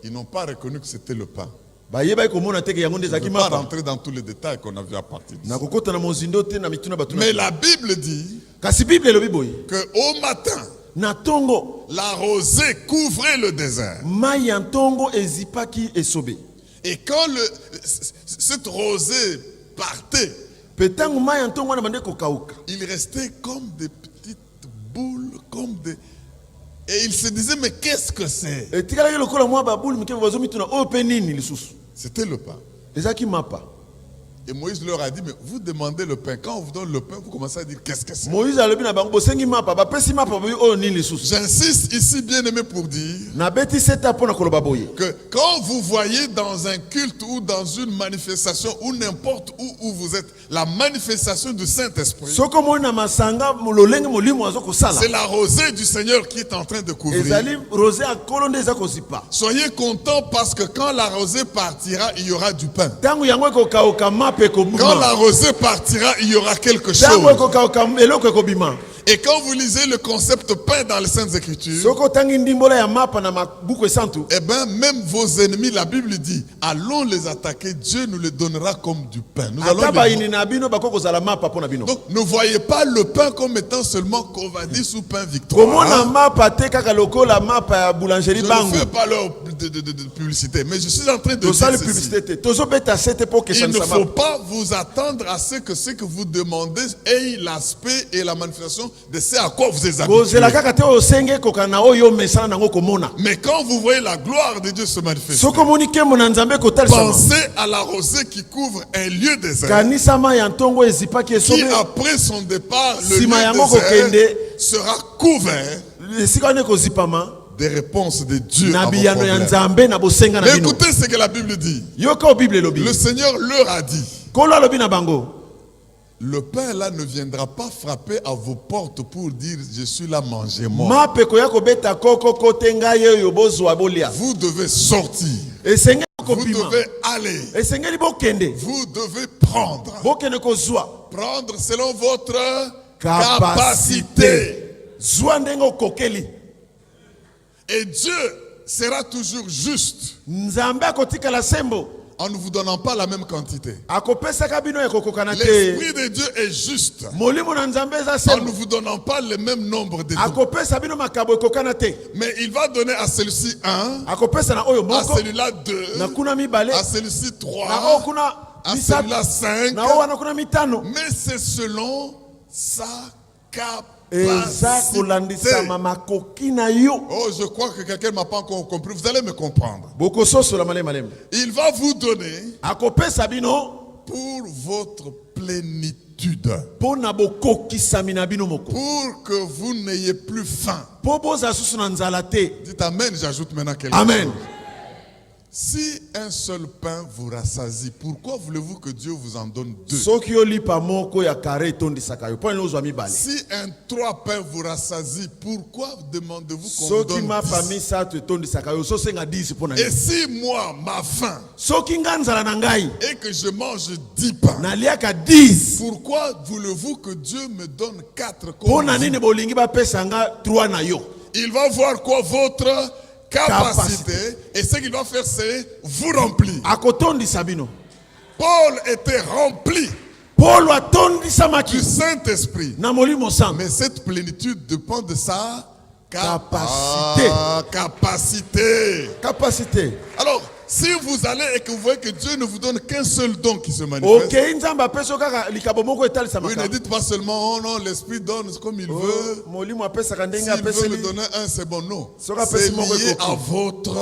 ils n'ont pas reconnu que c'était le pain. Ba yeba ko mona teke yango Je ne ndezaki vais pas mapa. rentrer dans tous les détails qu'on a vu à partir de Na ça. kokota na mozindo te na mituna batuna. Mais la Bible dit Kasi Bible elobi boy. qu'au matin, Na tongo la rosée couvrait le désert. mai ya ntongo ezipaki esobe. Et quand cette rosée partait, Petangu mai ya ntongo na bande kokauka. il restait comme des petites boules, comme des... Et il se disait, mais qu'est-ce que c'est? Etikala yo lokola mwa babulu mike bazo mituna o pe nini lisusu. C'était le pain. Ezaki mapa. Et Moïse leur a dit, mais vous demandez le pain. Quand on vous donne le pain, vous commencez à dire, qu'est-ce que c'est? Moïse alobi na bango bosengi mapa ba pesi mapa boy o nini lisusu. J'insiste ici, bien aimé, pour dire Na beti seta pona koloba boye. que quand vous voyez dans un culte ou dans une manifestation ou n'importe où vous êtes, la manifestation du Saint-Esprit, Soko moni na masanga lolenge molimo azo kosala. c'est la rosée du Seigneur qui est en train de couvrir. Ezali rosé a kolonde eza kozipa. Soyez contents parce que quand la rosée partira, il y aura du pain. Tangu yango kokauka mape ko Quand la bima. rosée partira, il y aura quelque Tangu chose. kokauka eloko ko bima. Et quand vous lisez le concept pain dans les Saintes Écritures, Soko tangi ndimbola ya mapa na mabuku esantu. eh bien, même vos ennemis, la Bible dit, allons les attaquer, Dieu nous les donnera comme du pain. Nous allons Ata les- bayini na bino bakoko zala mapa pona bino. Donc, ne voyez pas le pain comme étant seulement covadis ou pain Komona victoire. mapa te kaka lokola mapa ya boulangerie Je ne bango. fais pas leur de publicité, mais je suis en train de To dire sali ceci. publicité te. Tozo beta sete po ke Il ne sanisa faut mapa. pas vous attendre à ce que vous demandez ait l'aspect et la manifestation de ce à quoi vous êtes Kozela habitués. kaka te osenge kokana oyo mesana nango komona. Mais quand vous voyez la gloire de Dieu se manifester, Soko moni kemo na nzambe kotalisama. pensez à la rosée qui couvre un lieu désert, Kanisama ya ntongo ezipaki qui esobe. après son départ, le Sima lieu yango désert kokende. sera couvert Esika wane kozipama. des réponses de Dieu à Na vos biyano ya problèmes. nzambe na bosenga na Mais bino. écoutez ce que la Bible dit. Yoka o Bible elobi. Le Seigneur leur a dit, Kolo alobi na bango. le pain là ne viendra pas frapper à vos portes pour dire je suis là, mangez-moi. Mape koya kobeta koko kote ngai oyo bozwa bolia. Vous devez sortir. Esengeli Vous kopima. devez aller. Esengeli bokende. Vous devez prendre. Bokende kozwa. Prendre selon votre Capacité. capacité. Zwa ndenge okokeli. Et Dieu sera toujours juste. Nzambe akotikala sembo. en ne vous donnant pas la même quantité. akopesaka bino ekokokana te. L'Esprit de Dieu est juste Molimo na Nzambe eza en ne sembo. vous donnant pas le même nombre de dons. Akopesa bino makabo ekokana te. Mais il va donner à celui-ci 1, Akopesa na oyo à moko, celui-là 2, na kuna mibale, à celui-ci na 3, oyo kuna à misatu, celui-là 5. na oyo wana kuna mitano. Mais c'est selon sa Eza capacité. kolandisama makoki na yo. Oh, je crois que quelqu'un ne m'a pas encore compris. Vous allez me comprendre. Bokososola malema malema. Il va vous donner Akopesa bino pour votre plénitude. pona bokokisami na bino moko. Pour que vous n'ayez plus faim. Po boza susu na nzala te. Dites Amen, j'ajoute maintenant quelque Amen. chose. Si un seul pain vous rassasie, pourquoi voulez-vous que Dieu vous en donne 2? Soki olipa moko ya kare tondisaka yo. Po ino ozwa mibale. Si un 3 pains vous rassasie, pourquoi demandez-vous qu'on vous Soki donne mapa 10? misatu tondisaka yo. So senga 10 pona Et yo. si moi, ma faim, Soki nga nzala na ngai et que je mange 10 pains, naliaka 10. pourquoi voulez-vous que Dieu me donne 4 Pona comme nini bolingi bapesa nga 3 na yo. Il va voir quoi? Votre capacité. Et ce qu'il va faire, c'est vous remplir. Akotondisa bino. Paul était rempli Paul atondisamaki du Saint-Esprit. na molimo sango. Mais cette plénitude dépend de sa Capacité. capacité. Capacité. Alors, si vous allez et que vous voyez que Dieu ne vous donne qu'un seul don qui se manifeste, Ok, nzamba peso kaka likabo moko etalisama oui, ne kaka. dites pas seulement, oh non, l'Esprit donne comme il veut. Molimo apesaka ndenge S'il veut me apeseli donner un, c'est bon. Non. Soka C'est pesi moko lié ekoki. à votre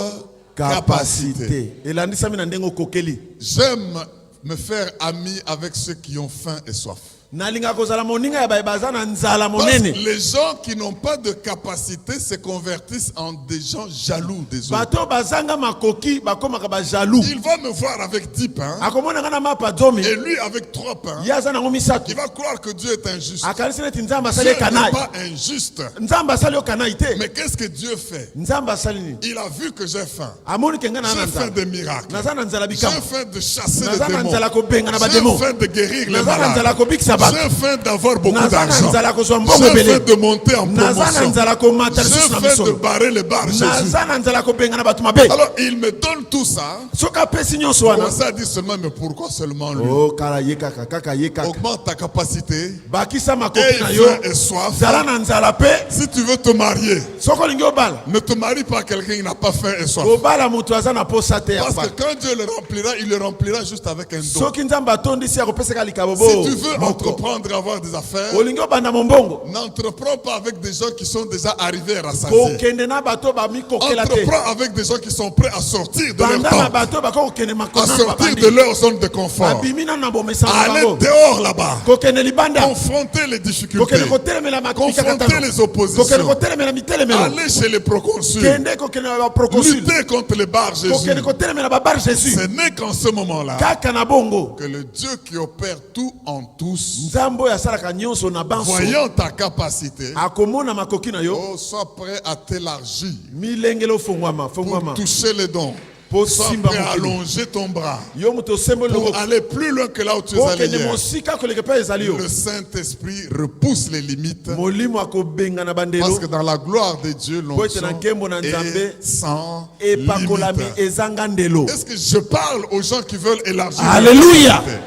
capacité. capacité. Elandisami na ndenge okokeli. J'aime me faire ami avec ceux qui ont faim et soif. Nalinga kozala moninga ya baza na nzala Parce que monene. les gens qui n'ont pas de capacité se convertissent en des gens jaloux des autres. Bato bazanga makoki bakomaka ba jaloux. Il va me voir avec 10 pains Akomona ngana mapa zomi. et lui avec 3 pains. Yaza na ngomisatu. Il va croire que Dieu est injuste. Akanisi neti nzamba Dieu sali n'est kanai. pas injuste. Nzamba sali kanai te. Mais qu'est-ce que Dieu fait? Nzamba sali ni. Il a vu que j'ai faim. Amoni kenga na J'ai fait nzala. des miracles. Naza na nzala J'ai bikamo. fait de chasser les Naza na démons. nzala kobenga na ba J'ai démons. fait de guérir les Naza na nzala malades. kobikisa bato. J'ai fait d'avoir beaucoup Naza na d'argent. nzala kozwa mbongo J'ai fait ebele. de monter en Naza na promotion. nzala komata lisusu na J'ai fait de misolo. barrer les barres Jésus. Naza na nzala kobenga na bato mabe. Alors il me donne tout ça. Soka apesi nyonso wana. Commencez à dire seulement, mais pourquoi seulement lui? Oh kala ye kaka kaka ye kaka. Augmente ta capacité. Bakisa Et makoki na yo. faim et soif. Zala na nzala pe. Si tu veux te marier, Soko lingi obala. ne te marie pas à quelqu'un qui n'a pas faim et soif. Obala mutu aza na posa te ya Parce que pa. quand Dieu le remplira, il le remplira juste avec un don. Soki nzamba atondisi akopesaka likabobo. Si tu veux entreprendre et avoir des affaires, Olingi obanda mombongo. n'entreprends pas avec des gens qui sont déjà arrivés à rassasier. Kokende na bato bamikokela te. Entreprends avec des gens qui sont prêts à sortir de leur Banda na temps, bato bakokende à makona sortir de babandi. leur zone de confort, Abimina na bomesa aller bango. dehors là-bas, Kokende libanda. confronter les difficultés, Kokende kotelemela makika confronter katano. les Kokende oppositions, kotelemela mitelemelo. aller chez les proconsuls, Kende kokende ba proconsul. lutter contre les barres Jésus. Kokende kotelemela ba bar Jésus. Ce n'est qu'en ce moment-là Kaka na bongo. que le Dieu qui opère tout en tous, Nzambo ya salaka nyonso na banso. voyant ta capacité, Akomona makoki na yo. oh, sois prêt à t'élargir Milengelo fongwama, pour fongwama. toucher les dons. Po Sois simba prêt à mokili. allonger ton bras Yo muto sembo pour loko. aller plus loin que là où tu es allé Kokende hier. mosika koleke pa ezali yo. Le Saint-Esprit repousse les limites Molimo akobenga na bandelo. parce que dans la gloire de Dieu, l'onction na nkembo na Nzambe, est sans epakolami limite. ezanga ndelo. Est-ce que je parle aux gens qui veulent élargir leur Alléluia. capacité?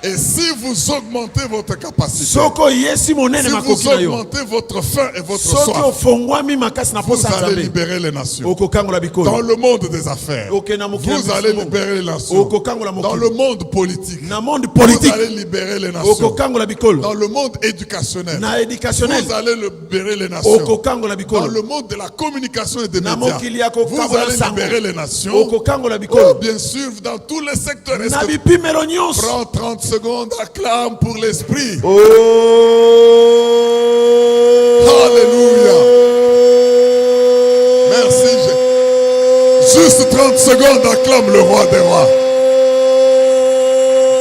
Et si vous augmentez votre capacité, Soko yesi monene si makoki vous na yo. augmentez votre faim et votre Soki soif, ofongwami makasi na vous posa allez Nzambe. libérer les nations. Okokangola Dans bikolo. le monde des affaires, Ok, na mokili vous na allez biso. libérer les nations. Okokangola Dans mokili. le monde politique, Na monde vous politique. allez libérer les nations. Okokangola bikolo. Dans le monde éducationnel, Na éducationnel. vous allez libérer les nations. Okokangola Dans bikolo. le monde de la communication et des Na médias, mokili ya vous kokangola allez sango. libérer les nations. Okokangola Oh, bikolo. bien sûr, dans tous les secteurs. Est-ce Na que bipimelo nyonso. prends 30 secondes, acclame pour l'esprit. Oh. Alléluia. Merci. Juste 30 secondes, acclame le roi des rois.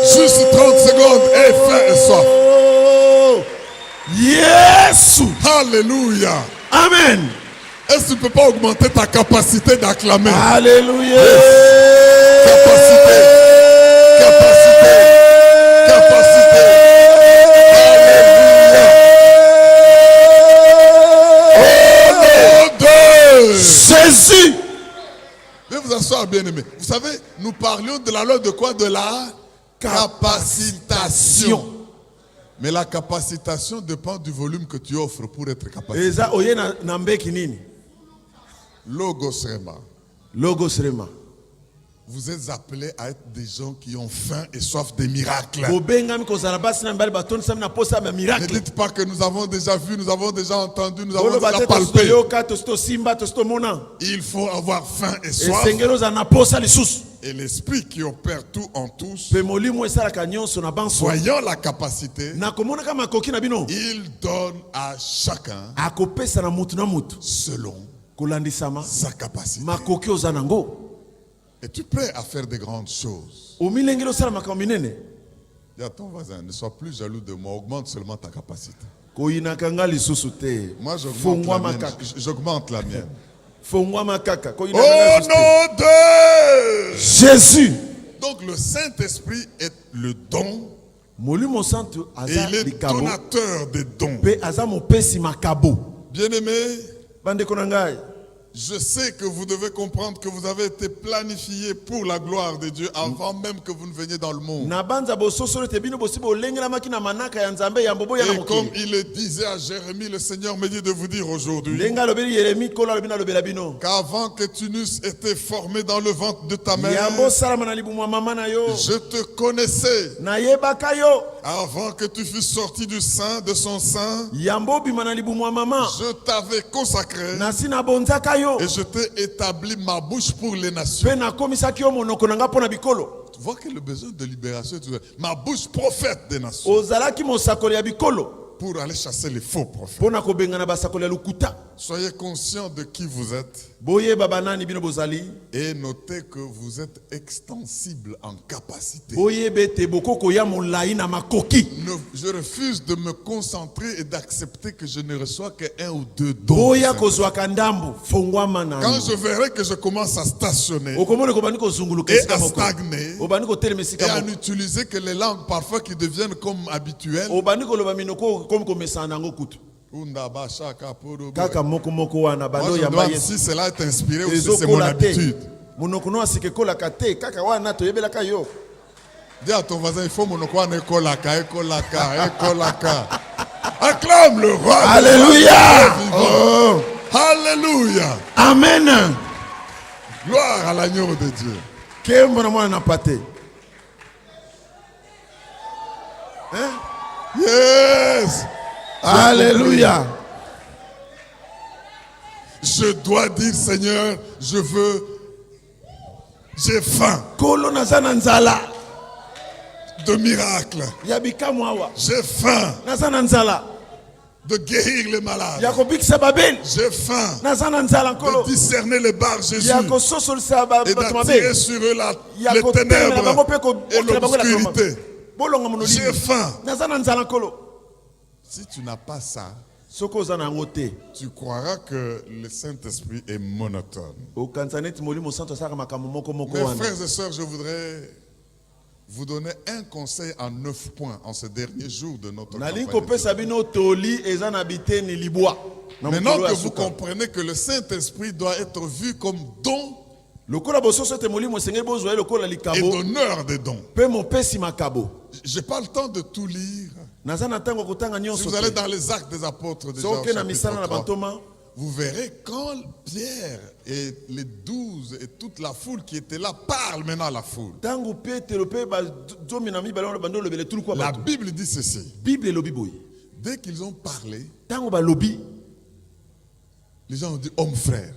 Juste 30 secondes, et faim et soif. Yesu. Alléluia. Amen. Est-ce que tu ne peux pas augmenter ta capacité d'acclamer? Alléluia. Capacité. Capacité. Capacité. Alléluia. Au nom de Jésus. Veuillez vous asseoir bien-aimés. Vous savez, nous parlions de la loi de quoi? De la capacitation. Mais la capacitation dépend du volume que tu offres pour être capacité. Logos Rema. Logos Rema. Vous êtes appelés à être des gens qui ont faim et soif des miracles. Ne dites pas que nous avons déjà vu, nous avons déjà entendu, nous avons déjà palpé. Il faut avoir faim et soif. Et l'esprit qui opère tout en tous, voyant la capacité, il donne à chacun selon sa capacité. Es-tu prêt à faire des grandes choses? Dis à ton voisin, ne sois plus jaloux de moi, augmente seulement ta capacité. Moi, j'augmente la mienne. Au nom de Jésus. Donc le Saint-Esprit est le don. Et il est donateur des dons. Bien-aimé, je sais que vous devez comprendre que vous avez été planifié pour la gloire de Dieu avant même que vous ne veniez dans le monde. Et comme il le disait à Jérémie, le Seigneur me dit de vous dire aujourd'hui qu'avant que tu n'eusses été formé dans le ventre de ta mère, je te connaissais. Avant que tu fusses sorti du sein, de son sein, je t'avais consacré. Et je t'ai établi ma bouche pour les nations. Tu vois que le besoin de libération, ma bouche prophète des nations. Pour aller chasser les faux prophètes. Soyez conscients de qui vous êtes. Et notez que vous êtes extensible en capacité. Je refuse de me concentrer et d'accepter que je ne reçois qu'un ou deux dons. Quand je verrai que je commence à stationner et à stagner et à n'utiliser que les langues parfois qui deviennent comme habituelles, moi je me demande si cela est inspiré ou si c'est mon habitude. Dis à ton voisin, il faut monokwa ekolaka. Acclame le roi. Alléluia. Oh. Alléluia. Amen. Gloire à l'agneau de Dieu. Yes. Alléluia. Je dois dire, Seigneur, j'ai faim de miracles. J'ai faim de guérir les malades. J'ai faim de discerner les barres Jésus et d'attirer sur eux les ténèbres et l'obscurité. J'ai faim. Si tu n'as pas ça, tu croiras que le Saint-Esprit est monotone. Mes frères et sœurs, je voudrais vous donner un conseil en 9 points en ce dernier jour de notre campagne. Maintenant que vous comprenez que le Saint-Esprit doit être vu comme don et donneur des dons. Je n'ai pas le temps de tout lire. Si vous allez dans les actes des apôtres de Jean, vous verrez quand Pierre et les 12 et toute la foule qui était là parlent maintenant à la foule. La Bible dit ceci. Dès qu'ils ont parlé, les gens ont dit homme frère.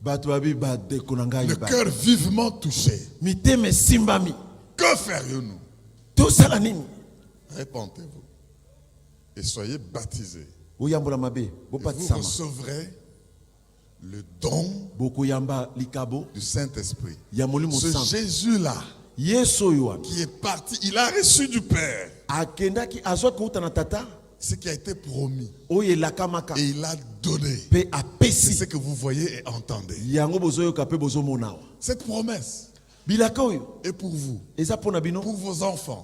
Le cœur vivement touché. Que ferions-nous? Répentez-vous et soyez baptisés. Et vous recevrez le don du Saint-Esprit. Ce Jésus-là qui est parti, il a reçu du Père ce qui a été promis. Et il a donné. C'est ce que vous voyez et entendez. Cette promesse est pour vous, pour vos enfants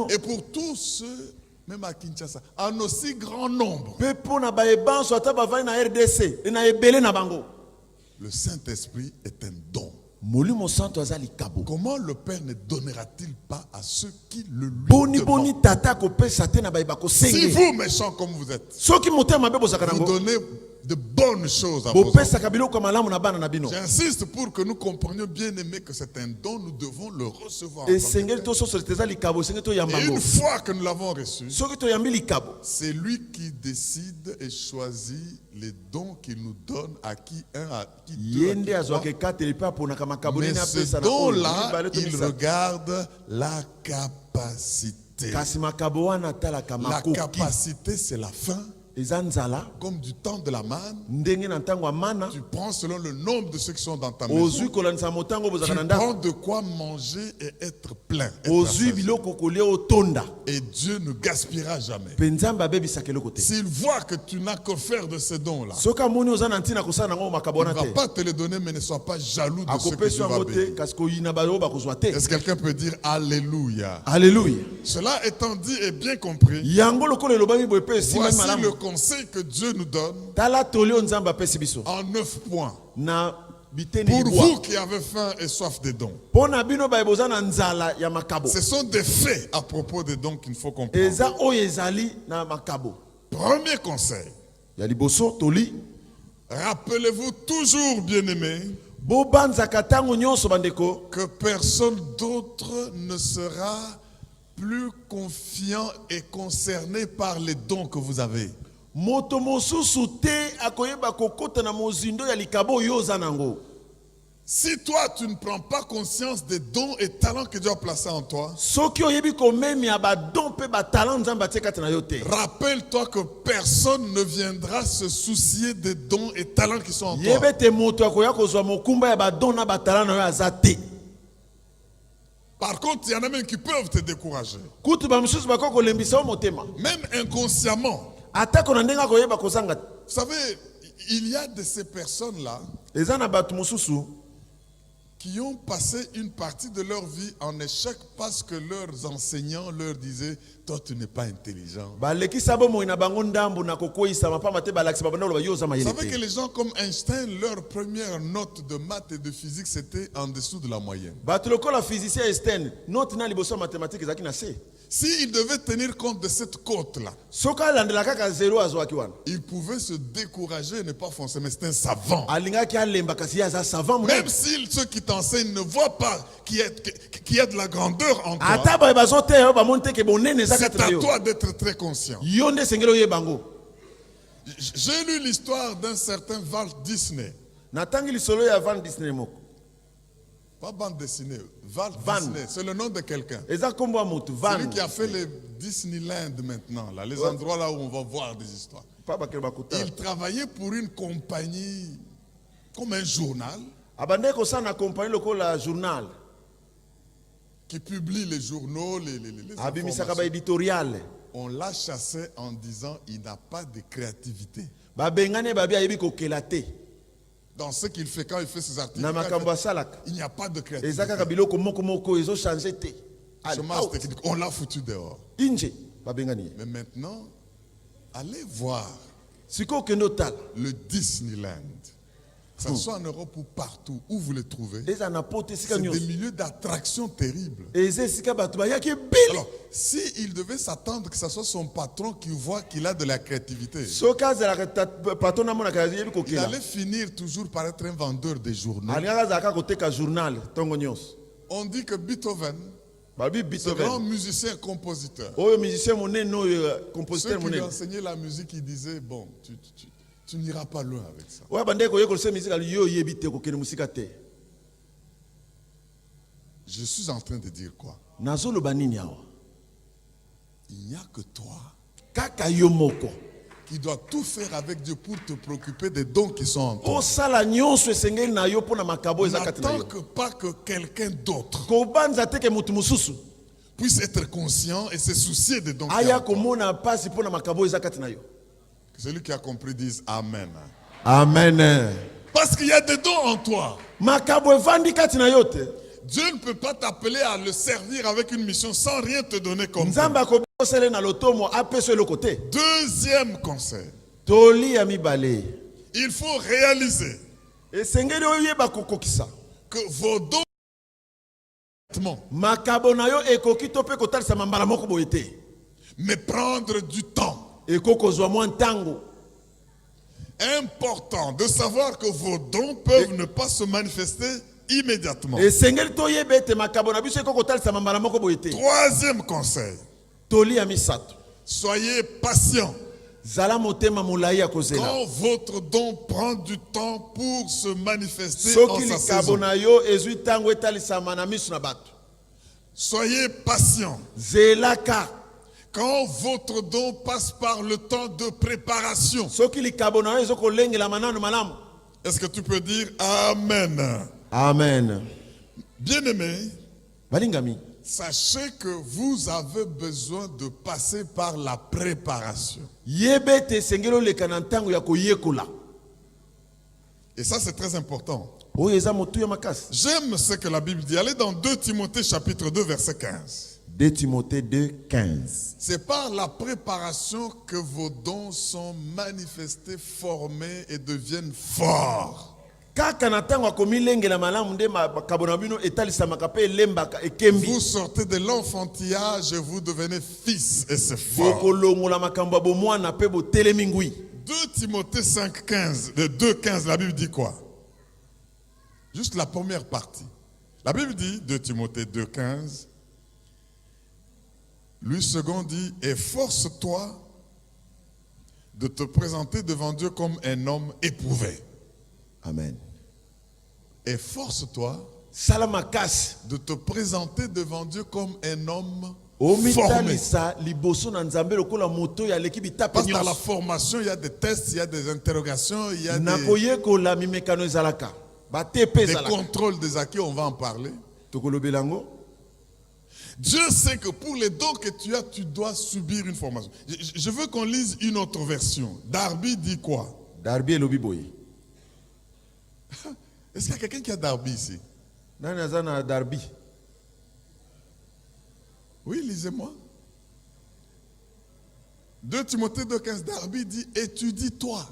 et pour tous ceux, même à Kinshasa, en aussi grand nombre. Le Saint-Esprit est un don. Molimo santo aza likabo. Comment le Père ne donnera-t-il pas à ceux qui le lui Boni demandent? boni tata ko pesa te na ba ko Si senge. vous, méchants comme vous êtes, Soki motema mabe bozaka vous nango. donnez de bonnes choses à vos Bo enfants. pesa kabilo ko malamu na bana na bino. J'insiste pour que nous comprenions bien aimé que c'est un don, nous devons le recevoir. en Et tant que sengeli tel. to soso teza likabo senge to Et yambango. une fois que nous l'avons reçu, Soki to yambi likabo. c'est lui qui décide et choisit les dons qu'il nous donne à qui un, à qui deux, à Yende qui azwa trois. ke kateli pa pona kama makabo Mais nini ce apesa na oyo. don-là, Mibale to il misato. regarde la capacité. Kasi makabo wana tala kama La koki. capacité, c'est la faim. Eza nzala. Comme du temps de la manne, Ndenge na ntango ya mana. tu prends selon le nombre de ceux qui sont dans ta maison. Ozui kolanisa motango bozaka na Tu ndako. prends de quoi manger et être plein. être Ozui rassasié. biloko kolia otonda. Et Dieu ne gaspillera jamais. Penzamba abebisaka eloko te. S'il voit que tu n'as que faire de ces dons-là, Soki amoni oza na ntina kosala nango makabo il ne wana va te. pas te les donner, mais ne sois pas jaloux de ce que Akopesi Dieu va yango te bénir. kasi koyina bayo bakozwa te. Est-ce que quelqu'un peut dire Alléluia? Alléluia. Cela étant dit et bien compris, Yango lokolo elobami boye pe esimbi voici malamu. le conseil que Dieu nous donne Tala toli oyo nzambe apesi biso. en 9 points. Na biteni Pour libwa. vous qui avez faim et soif des dons. Mpo na bino baye boza na nzala ya makabo. Ce sont des faits à propos des dons qu'il faut comprendre. Eza oyo ezali na makabo. Premier conseil, Ya liboso toli. rappelez-vous toujours, bien-aimés, Bobanzaka ntango nyonso bandeko. que personne d'autre ne sera plus confiant et concerné par les dons que vous avez. Moto mosusu te akoyeba kokota na mozindo ya likabo oyo oza nango. Si toi, tu ne prends pas conscience des dons et talents que Dieu a placés en toi, Soki oyebi komemia badon pe batalent nzambe atie kati na yo te. rappelle-toi que personne ne viendra se soucier des dons et talents qui sont en toi. Yebe te moto akoya kozwa mokumba ya badon na batalent na yo aza te. Par contre, il y en a même qui peuvent te décourager. Kutu ba misusu bako kolembisa yo motema. Même inconsciemment. Atako na ndenga koyeba kozanga. Vous savez, il y a de ces personnes-là Eza na batu mosusu qui ont passé une partie de leur vie en échec parce que leurs enseignants leur disaient « Toi, tu n'es pas intelligent ». balekisa bomoi na bango ndambu na kokoyisa mapamba te balakisa babanda loba yo oza Vous mayele savez que te. les gens comme Einstein, leur première note de maths et de physique, c'était en dessous de la moyenne. Bato lokola physicien Einstein, note na liboso ya mathématique ezaki na se. S'il devait tenir compte de cette côte-là, Soki alandela kaka zero azwaki wana. il pouvait se décourager et ne pas foncer, mais c'est un savant. Alingaki alemba kasi ye aza savant monene. Même si ceux qui t'enseignent ne voient pas qu'il y a de la grandeur en toi, Ata baye bazo te yo bamoni te ke bonene eza c'est kati na à yo. toi d'être très conscient. Yo nde esengeli oyeba yango. J'ai lu l'histoire d'un certain Walt Disney. Natangi lisolo ya Van Disney moko. Pas bande dessinée, Walt Van. Disney, c'est le nom de quelqu'un. Eza kombo ya motu Van. Celui qui a fait les Disneyland maintenant, là, les endroits là où on va voir des histoires. Pa bakele bakota. Il travaillait pour une compagnie, comme un journal, Abande kosala na compagnie lokola journal. qui publie les journaux, les Abimisaka ba informations. éditorial. On l'a chassé en disant il n'a pas de créativité. Babengane babi ayebi kokela te. Dans ce qu'il fait quand il fait ses articles, Na makambo asalaka. il n'y a pas de Eza créativité. kaka biloko moko moko ezo changer te. Chômage Out. technique, on l'a foutu dehors. Inje babengani. Mais maintenant, allez voir Siko kendo tala. le Disneyland. Que ce soit en Europe ou partout, où vous le trouvez, Eza na pote sika c'est des nyonso. milieux d'attraction terribles. Eza sika bato bayaki bili. Alors, s'il devait s'attendre que ce soit son patron qui voit qu'il a de la créativité, Soki azalaka patron namonaka yebi il kokela. allait finir toujours par être un vendeur de journaux. Alingaka azalaka koteka journal ntongo nyonso. On dit que Beethoven, Babi ce grand Beethoven. musicien compositeur, Oyo musicien monene oyo ceux compositeur qui lui monene. enseignaient la musique, ils disaient, bon, tu n'iras pas loin avec ça. Oyo bandeko yekolisa musique ali yo yebi te kokende musika te. Je suis en train de dire quoi? Nazoloba nini awa? Il n'y a que toi Kaka yo moko. qui dois tout faire avec Dieu pour te préoccuper des dons qui sont en toi. Osala nyonso esengeli na yo pona makabo eza kati na N'attends yo. que pas que quelqu'un d'autre Kobanza te ke mutu mususu. puisse être conscient et se soucier des dons qui Aya sont en toi. komona pasi pona makabo eza kati na yo. Que celui qui a compris dise Amen. Amen. Parce qu'il y a des dons en toi. Makabo evandi kati na yo te. Dieu ne peut pas t'appeler à le servir avec une mission sans rien te donner comme Nzambe don. akobosele na lotomo apeso eloko te. Deuxième conseil, Toli ya mibale. il faut réaliser Esengeli oyeba kokokisa. que vos dons makabo na yo ekoki to pe kotalisa mbala moko boye te. mais prendre du temps. Ekokozwa mwa ntango. Important de savoir que vos dons peuvent ne pas se manifester immédiatement. Esengeli toyeba ete makabo na biso ekokotalisa mbala moko boye te. Troisième conseil. Toli ya misato. Soyez patient. Zala motema molai ya kozela. Quand votre don prend du temps pour se manifester Soki en sa likabo saison. na yo ezwi ntango etalisama na miso na bato. Soyez patient. Zelaka. Quand votre don passe par le temps de préparation. Soki likabo na yo ezokolengela manano malamu. Est-ce que tu peux dire Amen? Amen. Bien-aimés, Balingami. sachez que vous avez besoin de passer par la préparation. Yebete sengelo leka na ntango ya koyekola. Et ça, c'est très important. Oyo eza motu ya makasi. J'aime ce que la Bible dit. Allez dans 2 Timothée chapitre 2 verset 15. 2 Timothée 2, 15. C'est par la préparation que vos dons sont manifestés, formés et deviennent forts. Kaka na ntango akomilengela malamu nde makabo na bino etalisamaka pe elembaka ekembi. Vous sortez de l'enfantillage et vous devenez fils et c'est fort. Bokolongola makambo ya bomwana pe botelemi ngwi. 2 Timothée 5, 15, 2, 15, la Bible dit quoi? Juste la première partie. La Bible dit, 2 Timothée 2, 15, Louis II dit, efforce-toi de te présenter devant Dieu comme un homme éprouvé. Amen. Efforce-toi Salamakasi. de te présenter devant Dieu comme un homme formé. Omitalisa liboso na nzambe lokola moto ya leki bitape Parce que dans la nyonso. formation, il y a des tests, il y a des interrogations, il y a Na des koyekola mimekano ezalaka. Batepe ezalaka. contrôles des acquis, on va en parler. Tokolobelango. Dieu sait que pour les dons que tu as, tu dois subir une formation. Je veux qu'on lise une autre version. Darby dit quoi? Darbi elobi boye. Est-ce qu'il y a quelqu'un qui a Darby ici? Nani aza na Darbi? Oui, lisez-moi. 2 Timothée 2,15, Darby dit, étudie-toi.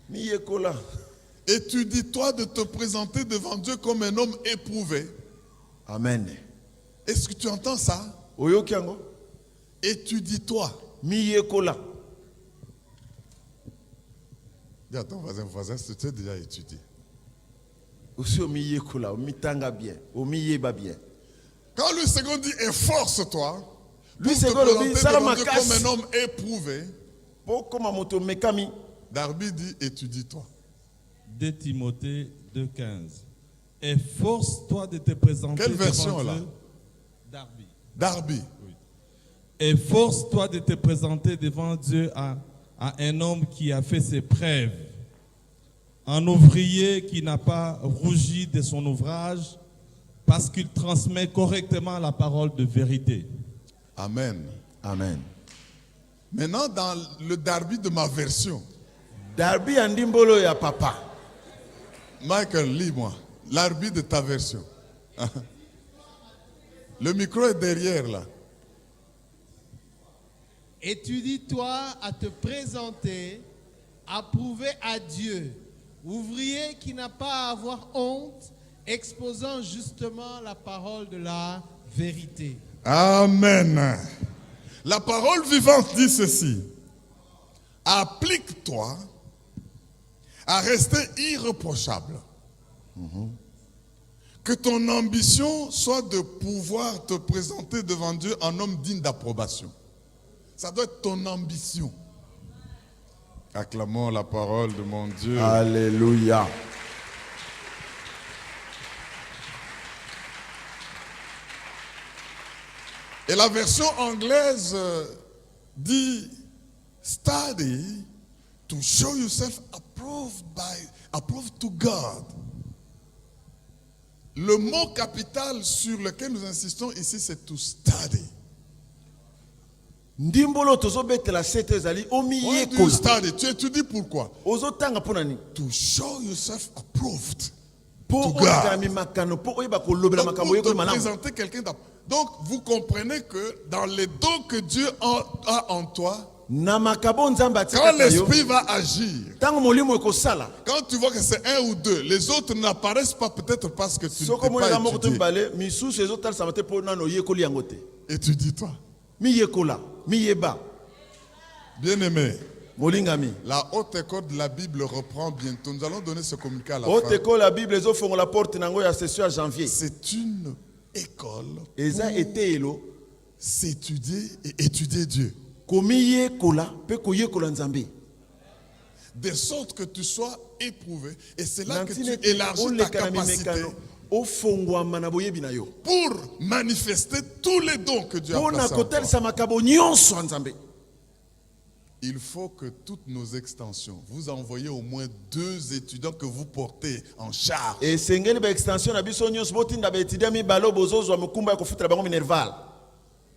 Miyekola. Étudie-toi de te présenter devant Dieu comme un homme éprouvé. Amen. Est-ce que tu entends ça? Oyoki yango? Étudie-toi. Miyekola. Dis à ton voisin, tu t'es déjà étudié. Aussi omiyekola, omitanga bien, omiyeba bien. Quand le second dit efforce-toi, Lui pour te second dit, présenter Salam devant Dieu Akas. comme un homme éprouvé, Pokoma moto mekami. Darby dit étudie-toi. 2 Timothée 2,15. Efforce-toi de te présenter Quelle devant version, là? Dieu. Darby. Darby. Efforce-toi de te présenter devant Dieu à un homme qui a fait ses preuves, un ouvrier qui n'a pas rougi de son ouvrage parce qu'il transmet correctement la parole de vérité. Amen. Amen. Maintenant, dans le Darby de ma version, Darbi andimbolo ya papa. Michael, lis-moi. L'arbi de ta version. Le micro est derrière là. Étudie-toi à te présenter, approuvé à Dieu, ouvrier qui n'a pas à avoir honte, exposant justement la parole de la vérité. Amen. La parole vivante dit ceci. Applique-toi à rester irréprochable. Que ton ambition soit de pouvoir te présenter devant Dieu en homme digne d'approbation. Ça doit être ton ambition. Acclamons la parole de mon Dieu. Alléluia. Et la version anglaise dit study to show yourself approved to God. Le mot capital sur lequel nous insistons ici, c'est to study. Ndimbolo tozobetela sete ezali Why do you omiyekola. study? Tu étudies pourquoi? Ozotanga pona ni? To show yourself approved Po to oyeba God. makano, po oyeba kolobela Donc, makambo pour te yekola malamu. présenter quelqu'un d'approuvé. Donc, vous comprenez que dans les dons que Dieu a en toi, Quand l'esprit va agir, tango molimo ekosala quand tu vois que c'est un ou deux, les autres n'apparaissent pas peut-être parce que tu soko ne t'es molela pas moko to étudié. mibale misusu ezotalisa mate mpo nano oyekoli yango te Étudie-toi. miyekola miyeba Bien-aimé, molingami la haute école de la Bible reprend bientôt. Nous allons donner ce communiqué à la haute fin. école la bible ezofongola porte nango ya session ya janvier C'est une école eza eteyelo s'étudier et étudier Dieu. komiyekola mpe koyekola nzambe De sorte que tu sois éprouvé. Et c'est là que Nantine tu élargis ta oleka na capacité mimekano ofongwama na boyebi na yo pour manifester tous les dons que Dieu a mpo na placés en toi. kotalisa makabo nyonso ya nzambe. Il faut que toutes nos extensions, vous envoyez au moins 2 étudiants que vous portez en charge. esengeli baextension na biso nyonso botinda baetudia mibale bozozwa mokumba ya kofutela bango minerval.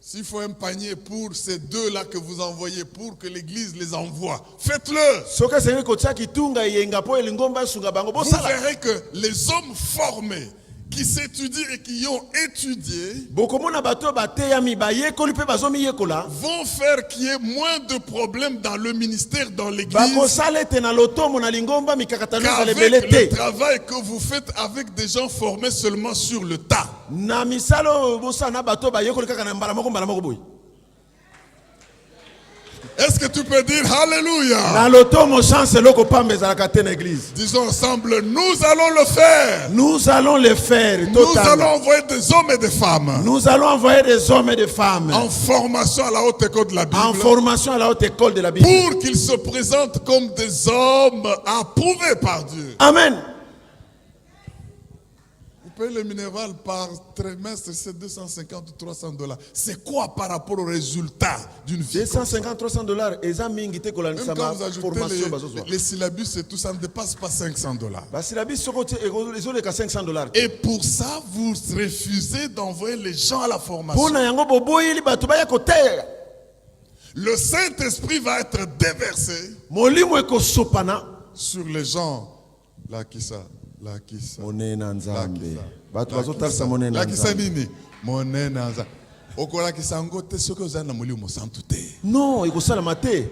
S'il faut un panier pour ces 2-là que vous envoyez pour que l'église les envoie, faites-le. soki esengeli kotia kitunga eyenga mpo elingomba esunga bango Vous bosala verrez que les hommes formés qui s'étudient et qui ont étudié bokomona bato oyo bateyami bayekoli mpe bazomiyekola vont faire qu'il y ait moins de problèmes dans le ministère, dans l'église, bakosala ete na lotomo na lingomba mikakatano ezala ebele qu'avec le te travail que vous faites avec des gens formés seulement sur le tas. na misala oyo bosala na bato oyo bayekoli kaka na mbala moko boye. Est-ce que tu peux dire Alléluia? na lotomo chance eloko pamba ezalaka te na église. Disons ensemble, nous allons le faire. Nous allons le faire Nous totalement. allons envoyer des hommes et des femmes Nous allons envoyer des hommes et des femmes en formation à la haute école de la Bible en formation à la haute école de la Bible. pour qu'ils se présentent comme des hommes approuvés par Dieu. Amen. Vous payez le minéral par trimestre, c'est 250 ou 300 $. C'est quoi par rapport au résultat d'une vie comme ça? 250 $300 eza mingi te Même kolandisa quand ma vous ajoutez formation bazozwa. les syllabus et tout, ça ne dépasse pas 500 $. Basilabi soko te ezoleka 500 $. Et pour ça, vous refusez d'envoyer les gens à la formation. Pona yango boboyeli bato baya koteya. Le Saint-Esprit va être déversé Molimo ekosopana sur les gens. Là qui ça? monena nzambe. Bato bazotalisa monena Là qui ça nzambe. nini? Monena nzambe. Okola ki sango te soki oza na molimo santu te. Non, ekosalama te.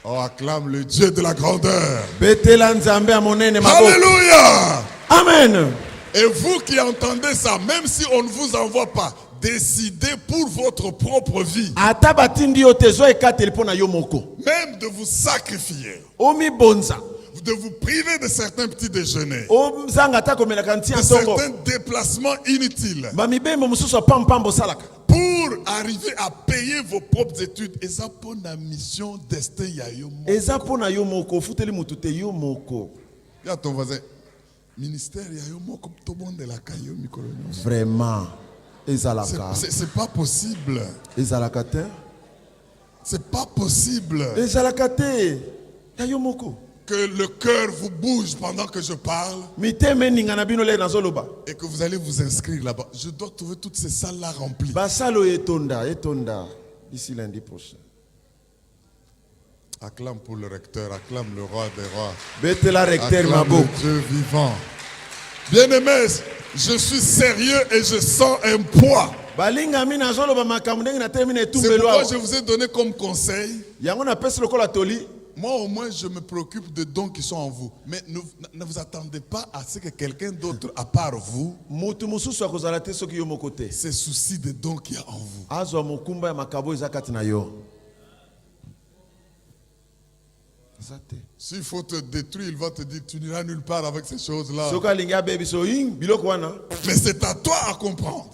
Oh, acclame le Dieu de la grandeur. Betela nzambe ya monene maboko. Alléluia! Amen. Et vous qui entendez ça, même si on ne vous envoie pas, décidez pour votre propre vie, Ata batindi yo te zo ekateli pona yo moko. même de vous sacrifier, Omi bonza. de vous priver de certains petits déjeuners, O mzanga ta komelaka ntia de ntongo. certains déplacements inutiles, Ba mibembo mosusu pampambo salaka. pour arriver à payer vos propres études. Et ça pour la mission destin yayo. Eza pona yo moko futeli mutu te yo moko. Il y a ton voisin. Ministère yayo moko tout le monde de la caillou mikolo. Vraiment. Ezalaka. C'est pas possible. Ezalaka te. C'est pas possible Ezalaka te. Ya yo moko. que le cœur vous bouge pendant que je parle Miteme ninga na bino le nazoloba. et que vous allez vous inscrire là-bas. Je dois trouver toutes ces salles-là remplies. Basalo etonda. D'ici lundi prochain. Acclame pour le recteur, acclame le roi des rois. Betela recteur Acclame mabo. le Dieu vivant. Bien-aimés, je suis sérieux et je sens un poids. Balinga mina zoloba makambo ndenge na termine C'est etumbelo. pourquoi je vous ai donné comme conseil. Yango na pesi lokola toli. Moi, au moins, je me préoccupe des dons qui sont en vous. Mais ne vous attendez pas à ce que quelqu'un d'autre, à part vous, Mutu mususu akozala te soki yo moko te. se soucie des dons qu'il y a en vous. Azwa mokumba ya makabo eza kati na yo. Zate. S'il faut te détruire, il va te dire, tu n'iras nulle part avec ces choses-là. Soka alingi abebi so biloko wana. Mais c'est à toi à comprendre.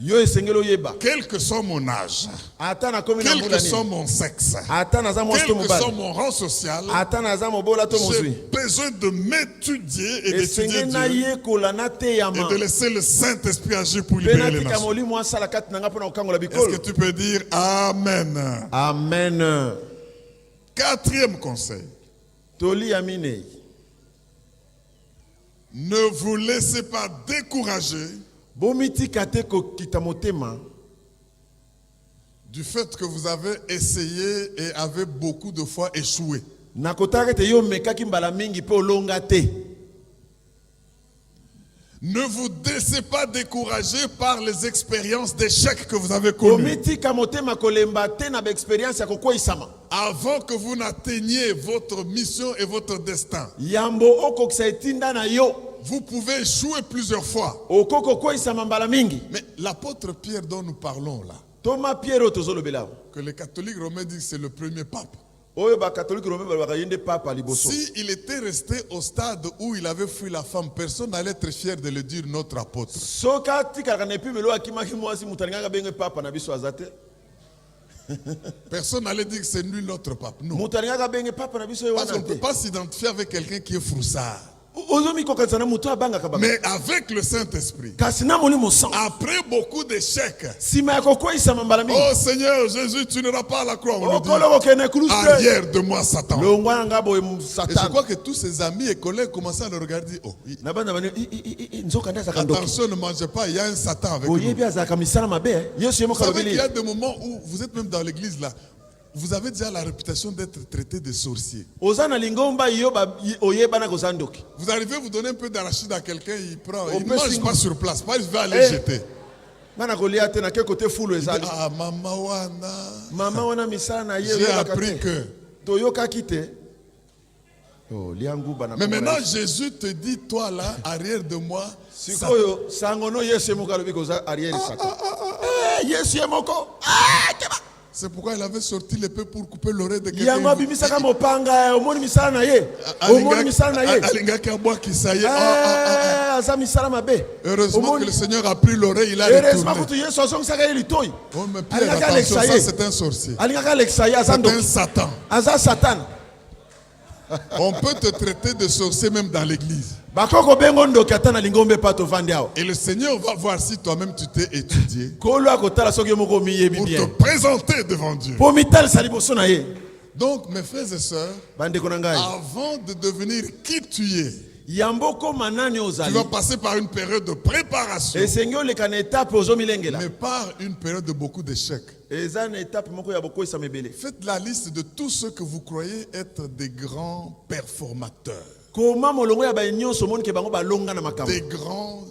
Yo esengelo yeba. Quel que soit mon âge, Ata na komi na quel que mbula soit ni. mon sexe, Ata na za quel mwasto que soit mobali. mon rang social, Ata na za mobola to j'ai mozwi. besoin de m'étudier et d'étudier Esenge na Dieu yekola na te et yama. de laisser le Saint-Esprit agir pour Pe libérer les natika nations. molimo asala kati na nga pona kokangola Est-ce bikolo. que tu peux dire Amen? Amen. Quatrième conseil, Toli amine. ne vous laissez pas décourager Bomitika te kokita motema. du fait que vous avez essayé et avez beaucoup de fois échoué. Nakotaka te yo mekaki mbala mingi pe olonga te. Ne vous laissez pas décourager par les expériences d'échec que vous avez connues. Komitika motema kolemba te na ba experience ya kokoisama. Avant que vous n'atteigniez votre mission et votre destin. Yambo okokisa etinda na yo. Vous pouvez échouer plusieurs fois. Okoko koisama mbala mingi. Mais l'apôtre Pierre dont nous parlons là, Thomas Pierre tozolobela. que les catholiques romains disent que c'est le premier pape. Oyo ba catholique romain ba yende papa liboso. Si il était resté au stade où il avait fui la femme, personne n'allait être fier de le dire notre apôtre. Soka tika kana epi melo akimaki mwasi mutanga benge papa na biso azate. Personne n'allait dire que c'est lui notre pape. Non. Mutanga benge papa na biso Parce qu'on ne wana peut te. pas s'identifier avec quelqu'un qui est froussard. Ozomi kokatsa na mutu abanga kabanga. Mais avec le Saint-Esprit, Kasi na moni mo sang. après beaucoup d'échecs, Sima ya kokoisama mbala mingi. oh Seigneur Jésus, tu n'iras pas à la croix. On lui dit, Okolo kene kruste. arrière de moi Satan. Longwa nga boye Et je Satan. crois que tous ses amis et collègues commençaient à le regarder. Oh, Na bana bana nzoka ndaza kandoki. attention, ne mangez pas, il y a un Satan avec nous. Oyebi azaka misala mabe. Yesu yemo Vous savez qu'il kalobeli. y a des moments où vous êtes même dans l'église là, vous avez déjà la réputation d'être traité de sorcier. Ozana lingomba yo ba oyeba na kozandoki. Vous arrivez, vous donnez un peu d'arachide à quelqu'un, il prend, il ne peut mange s'y- pas sur place, pas il va aller jeter. Bana kolia te na ke côté fulu ezali. Ah, maman wana, Mama wana misala na ye j'ai oyeba appris kate. que. Toyoka kite. Oh liangu bana. Mais maintenant Jésus te dit, toi là, arrière de moi, Satan. Sikoyo sangono Yesu yemo kalobi koza arrière Satan. Yesu yemoko. Keba. C'est pourquoi il avait sorti l'épée pour couper l'oreille de quelqu'un. Yama bimisaka mopanga omoni misala na ye. Omoni misala na ye. Alingaki abwaki, ça y est. Aza misala mabe. Heureusement que le Seigneur a pris l'oreille, il a Heureusement retourné. que Yesu azongisaka ye litoi. Oh mais Pierre, Alingaka attention, Alexa ça ye. c'est un sorcier. Alingaka Alexa ye C'est un azandoki. Satan. Aza Satan. On peut te traiter de sorcier même dans l'église. Bakoko bengo ndoki ata na lingombe pa tovandi awa. Et le Seigneur va voir si toi-même tu t'es étudié Kolo akotala soki moko miyebi pour te bien. présenter devant Dieu. Po mitalisa liboso na ye. Donc mes frères et sœurs, Bandeko na ngai. avant de devenir qui tu es, Yambo koma nani tu ozali. vas passer par une période de préparation, Esengi oleka na étape ozomilengela. mais par une période de beaucoup d'échecs. Eza na étape moko ya bokoisa mebele. Faites la liste de tous ceux que vous croyez être des grands performateurs, Koma molongo ya ba nyonso moni ke bango balonga na makambo. des grands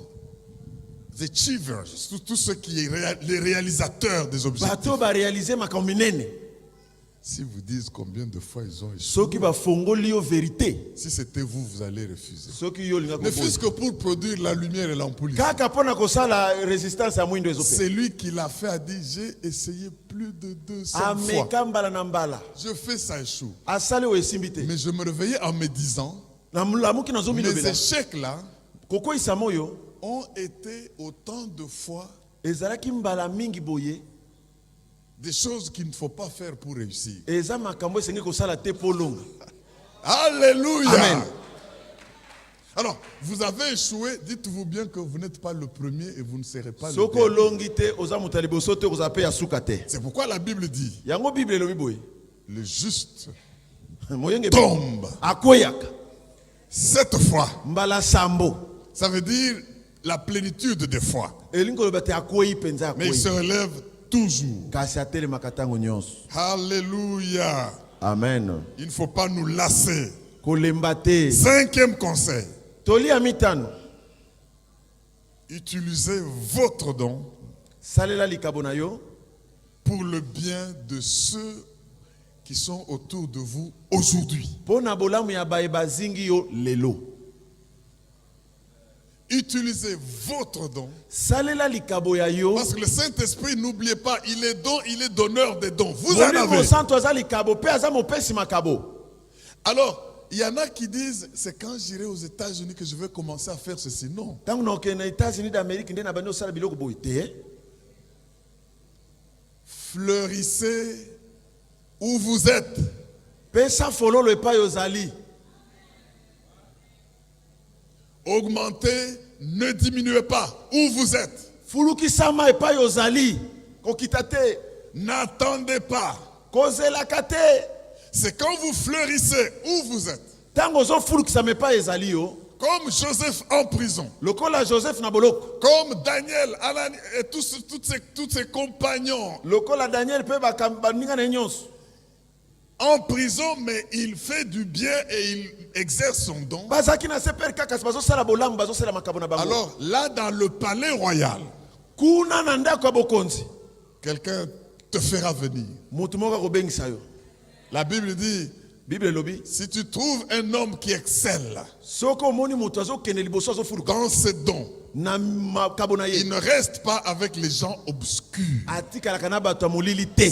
achievers, tous ceux qui sont les réalisateurs des objectifs. Bato ba réaliser makambo minene. Si vous dites combien de fois ils ont échoué, Soki ba fongoli yo vérité. si c'était vous, vous allez refuser. Soki yo linga Ne fût-ce kopoza. que pour produire la lumière et l'ampoule. ici. Kaka pona kosala résistance ya mwindo ezope. C'est lui qui l'a fait, a dit, j'ai essayé plus de 200 fois. Ameka mbala na mbala. Je fais ça échoue. Asali o esimbi te. Mais je me réveillais en me disant, Na mulamuki na mes zomilobela. échecs là Kokoisa moyo ont été autant de fois ezalaki mbala mingi boye. des choses qu'il ne faut pas faire pour réussir. Eza makambo esengi kosala te polonga. Alléluia. Amen. Alors, vous avez échoué, dites-vous bien que vous n'êtes pas le premier et vous ne serez pas le Soko dernier. longi te oza mutali boso te oza pe ya suka te. C'est pourquoi la Bible dit, Yango Bible elobi boye. le juste Moyenge tombe akoyaka 7 fois. mbala sambo. Ça veut dire la plénitude des fois. Elingi koloba te akoyi penza Mais il se akoyi. relève toujours. Kasi atelemaka ntango nyonso. Alléluia. Amen. Il ne faut pas nous lasser. Kolemba te. 5e conseil. Toli ya mitano. Utilisez votre don Salela likabo na yo pour le bien de ceux qui sont autour de vous aujourd'hui. pona bolamu ya baye bazingi yo lelo. Utilisez votre don. Salela likabo ya yo. Parce que le Saint-Esprit, n'oubliez pas, il est donneur des dons. Vous en Molimo avez. santo aza likabo pe aza mopesi makabo. Alors, il y en a qui disent, c'est quand j'irai aux États-Unis que je vais commencer à faire ceci. Non. Tango na okende na États-Unis d'Amérique nde na bandi osala biloko boye te. Fleurissez où vous êtes. Pesa fololo epai ozali. Augmentez, ne diminuez pas où vous êtes. Fulukisama epai ozali. Kokita te. N'attendez pas. Kozelaka te. C'est quand vous fleurissez où vous êtes. Tango ozofulukisama epai ezali yo. Comme Joseph en prison. Lokola Joseph na boloko. Comme Daniel, Anani et tous ses compagnons. Lokola Daniel pe baninga na nyonso. en prison, mais il fait du bien et il exerce son don. Alors là, dans le palais royal, quelqu'un te fera venir. La Bible dit, si tu trouves un homme qui excelle dans ses dons, il ne reste pas avec les gens obscurs.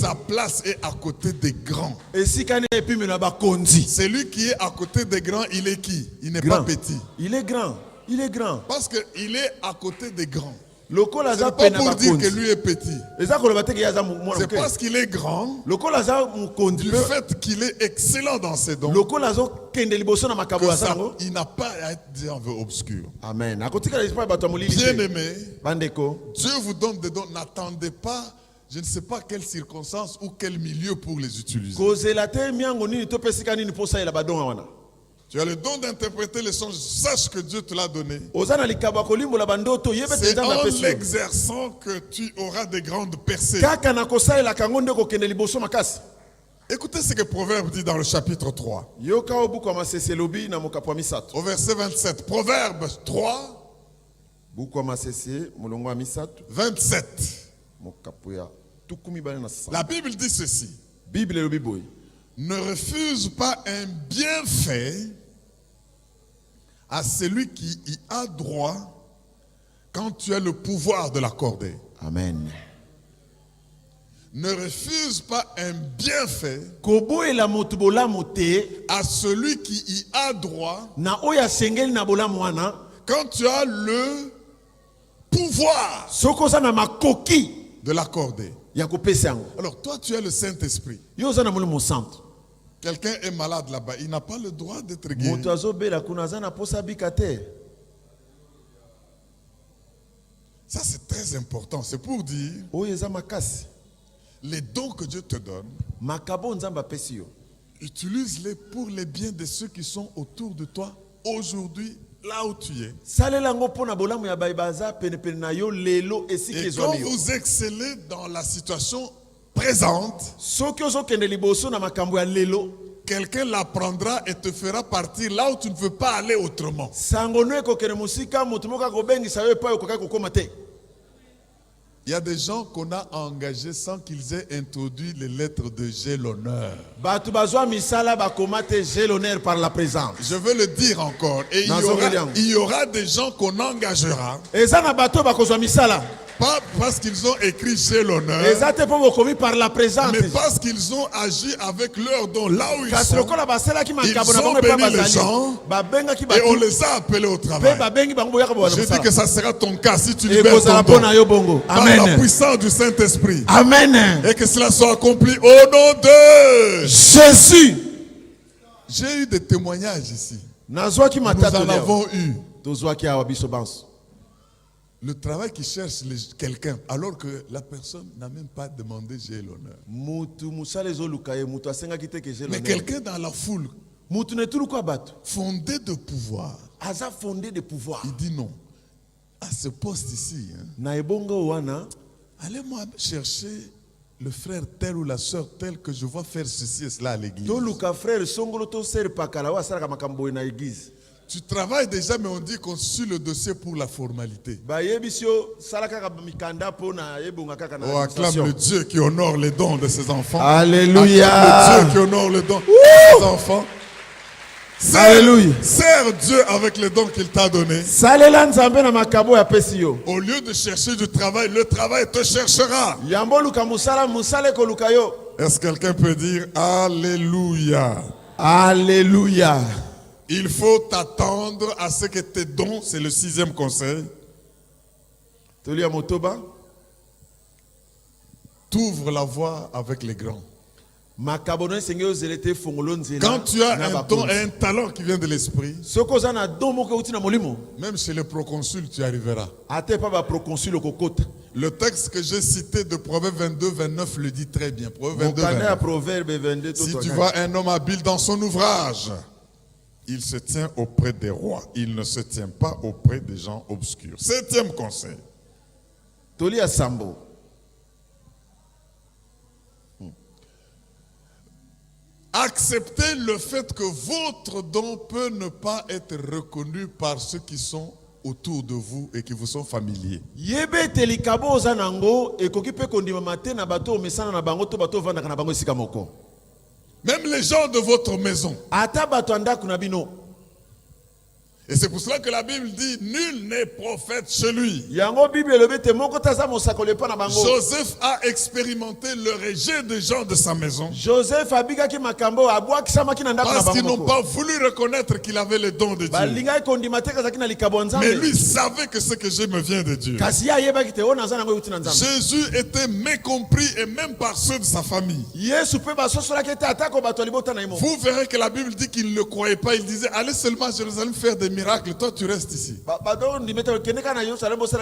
Sa place est à côté des grands. Celui qui est à côté des grands, il est qui? Il n'est pas petit. Il est grand. Il est grand. Parce qu'il est à côté des grands. C'est pas pour dire que lui est petit. C'est parce qu'il est grand, du fait qu'il est excellent dans ses dons, il n'a pas à être obscur. Amen. Bien aimé, Dieu vous donne des dons. N'attendez pas, je ne sais pas quelle circonstance ou quel milieu pour les utiliser. Tu as le don d'interpréter les songes, sache que Dieu te l'a donné. C'est en l'exerçant que tu auras des grandes percées. Écoutez ce que Proverbe dit dans le chapitre 3. Au verset 27. Proverbe 3, 27. La Bible dit ceci. Ne refuse pas un bienfait à celui qui y a droit quand tu as le pouvoir de l'accorder. Amen. Ne refuse pas un bienfait à celui qui y a droit quand tu as le pouvoir de l'accorder. Alors toi tu as le Saint-Esprit. Quelqu'un est malade là-bas, il n'a pas le droit d'être guéri. Ça c'est très important, c'est pour dire les dons que Dieu te donne, utilise-les pour les biens de ceux qui sont autour de toi aujourd'hui, là où tu es. Et quand vous excellez dans la situation présente, quelqu'un l'apprendra et te fera partir là où tu ne veux pas aller autrement. Il y a des gens qu'on a engagés sans qu'ils aient introduit les lettres de J'ai l'honneur. Je veux le dire encore. Et il y aura des gens qu'on engagera. Pas parce qu'ils ont écrit J'ai l'honneur, mais parce qu'ils ont agi avec leur don là où ils sont. Ils ont béni les gens et on les a appelés au travail. Je dis que ça sera ton cas si tu libères ton don par la puissance du Saint-Esprit. Amen. Et que cela soit accompli au nom de Jésus. J'ai eu des témoignages ici. Nous en avons eu. Le travail qui cherche quelqu'un alors que la personne n'a même pas demandé j'ai l'honneur. Mais quelqu'un dans la foule fondé de pouvoir. Il dit non. À ce poste ici, allez-moi chercher le frère tel ou la soeur tel que je vois faire ceci et cela à l'église. Tu travailles déjà, mais on dit qu'on suit le dossier pour la formalité. Oh, acclame le Dieu qui honore les dons de ses enfants. Alléluia. Acclame le Dieu qui honore les dons de ses enfants. Sers Dieu avec les dons qu'il t'a donnés. Au lieu de chercher du travail, le travail te cherchera. Est-ce que quelqu'un peut dire Alléluia? Alléluia. Il faut t'attendre à ce que tes dons, c'est le 6e conseil, t'ouvres la voie avec les grands. Quand tu as un don et un talent qui vient de l'esprit, même chez les proconsuls, tu arriveras. Le texte que j'ai cité de Proverbe 22, 29 le dit très bien. Proverbe 22, si tu vois un homme habile dans son ouvrage, il se tient auprès des rois. Il ne se tient pas auprès des gens obscurs. 7e conseil. Tolia Sambo. acceptez le fait que votre don peut ne pas être reconnu par ceux qui sont autour de vous et qui vous sont familiers. Yebete likabo oza nango ekoki pe kondima mate na bato mesana na bango to bato vanda na bango esika moko. Même les gens de votre maison. Ata bato andako na bino. Et c'est pour cela que la Bible dit nul n'est prophète chez lui. Yango Bible lobete moko taza mosakole pa na bango. Joseph a expérimenté le rejet des gens de sa maison. Joseph abiga ki makambo abwa kisama ki na ndako na bango. Parce qu'ils n'ont pas voulu reconnaître qu'il avait le don de Dieu. Balinga kondima te kazaki na likabo nzambe. Mais lui savait que ce que je me vient de Dieu. Kasi ya yeba ki te ona za nango yuti na nzambe. Jésus était mécompris et même par ceux de sa famille. Yesu pe basosola ke te atako bato libota na imo. Vous verrez que la Bible dit qu'il ne le croyait pas. Il disait allez seulement à Jérusalem faire des miracles. Toi tu restes ici.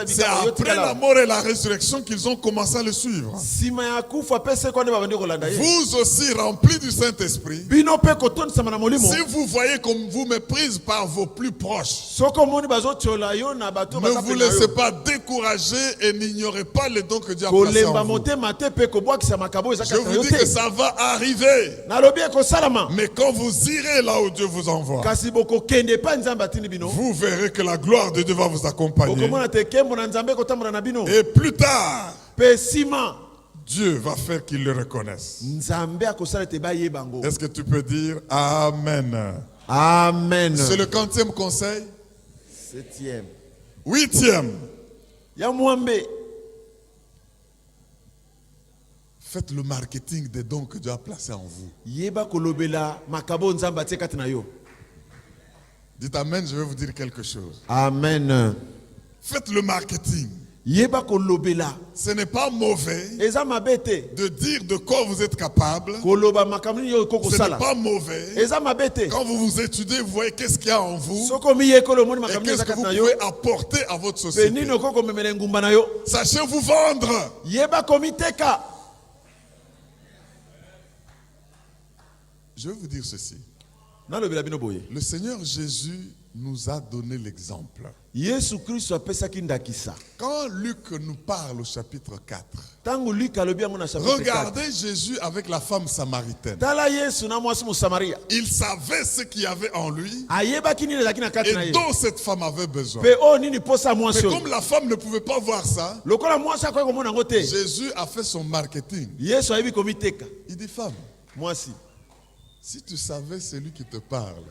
C'est après la mort et la résurrection qu'ils ont commencé à le suivre. Vous aussi remplis du Saint-Esprit. Si vous voyez qu'on vous méprise par vos plus proches, ne vous laissez pas décourager et n'ignorez pas les dons que Dieu a placés en vous. Je vous dis que ça va arriver. Mais quand vous irez là où Dieu vous envoie, vous verrez que la gloire de Dieu va vous accompagner. Et plus tard, Dieu va faire qu'ils le reconnaissent. Est-ce que tu peux dire Amen? Amen. C'est le 40e conseil. 7e. 8e. Faites le marketing des dons que Dieu a placés en vous. Dites Amen, je vais vous dire quelque chose. Amen. Faites le marketing. Ce n'est pas mauvais de dire de quoi vous êtes capable. Ce n'est pas mauvais. Quand vous vous étudiez, vous voyez qu'est-ce qu'il y a en vous et qu'est-ce que vous pouvez apporter à votre société. Sachez vous vendre. Je vais vous dire ceci. Le Seigneur Jésus nous a donné l'exemple. Quand Luc nous parle au chapitre 4, regardez Jésus avec la femme samaritaine. Il savait ce qu'il y avait en lui et dont cette femme avait besoin. Mais comme la femme ne pouvait pas voir ça, Jésus a fait son marketing. Il dit femme, si tu savais celui qui te parle,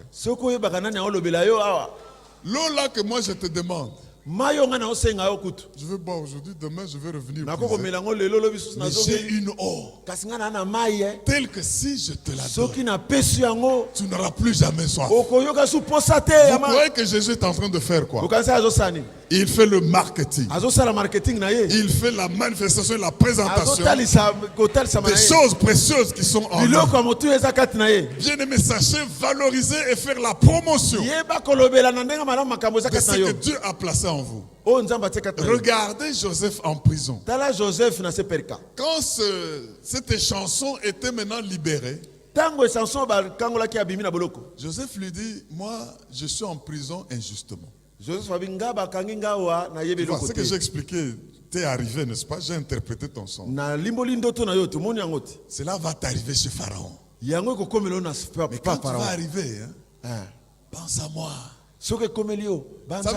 l'eau là que moi je te demande, je veux boire aujourd'hui, demain je vais revenir puiser. Mais j'ai une eau telle que si je te la donne, tu n'auras plus jamais soif. Vous croyez que Jésus est en train de faire quoi? Il fait le marketing. Il fait la manifestation et la présentation des choses précieuses qui sont en lui. Bien-aimés, sachez valoriser et faire la promotion de ce que Dieu a placé en vous. Regardez Joseph en prison. Quand cette chanson était maintenant libérée, Joseph lui dit, moi je suis en prison injustement. Ce que j'ai expliqué t'est arrivé, n'est-ce pas? J'ai interprété ton son. Cela va t'arriver chez Pharaon. Mais quand tu vas arriver, pense à moi. Ça veut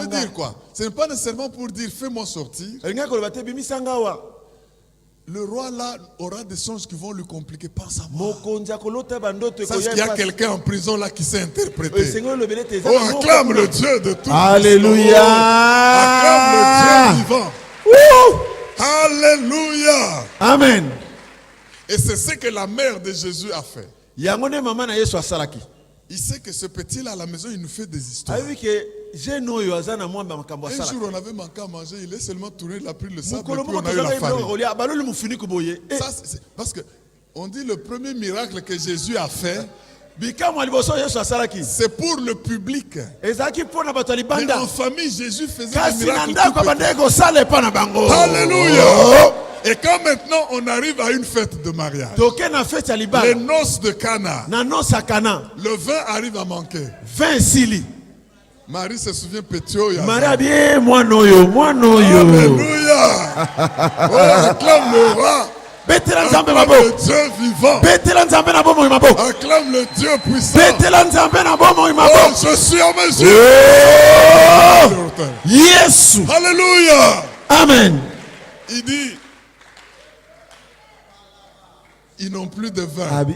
dire quoi? Ce n'est pas nécessairement pour dire fais-moi sortir. Le roi là aura des songes qui vont lui compliquer. Pense à moi. Sache qu'il y a quelqu'un en prison là qui s'est interprété. Oh, acclame le Dieu de tout. Alléluia. Acclame le Dieu vivant. Alléluia. Amen. Et c'est ce que la mère de Jésus a fait. Il sait que ce petit-là à la maison, il nous fait des histoires. Un jour, on avait manqué à manger, il est seulement tourné, il a pris le sable, et puis on a eu la famille. Ça, parce que on dit le premier miracle que Jésus a fait, c'est pour le public. Mais en famille, Jésus faisait des miracles. Alléluia. Et quand maintenant on arrive à une fête de mariage, les noces de Cana, le vin arrive à manquer. Marie se souvient Pétio. Alléluia. Oh, acclame le roi. betela nzambe Acclame maboko, le Dieu vivant. betela nzambe na bomoi maboko, Acclame le Dieu puissant. betela nzambe na bomoi Oh, maboko. je suis en mesure. Oh! Yesu. Alléluia. Amen. Il dit, ils n'ont plus de vin. Abi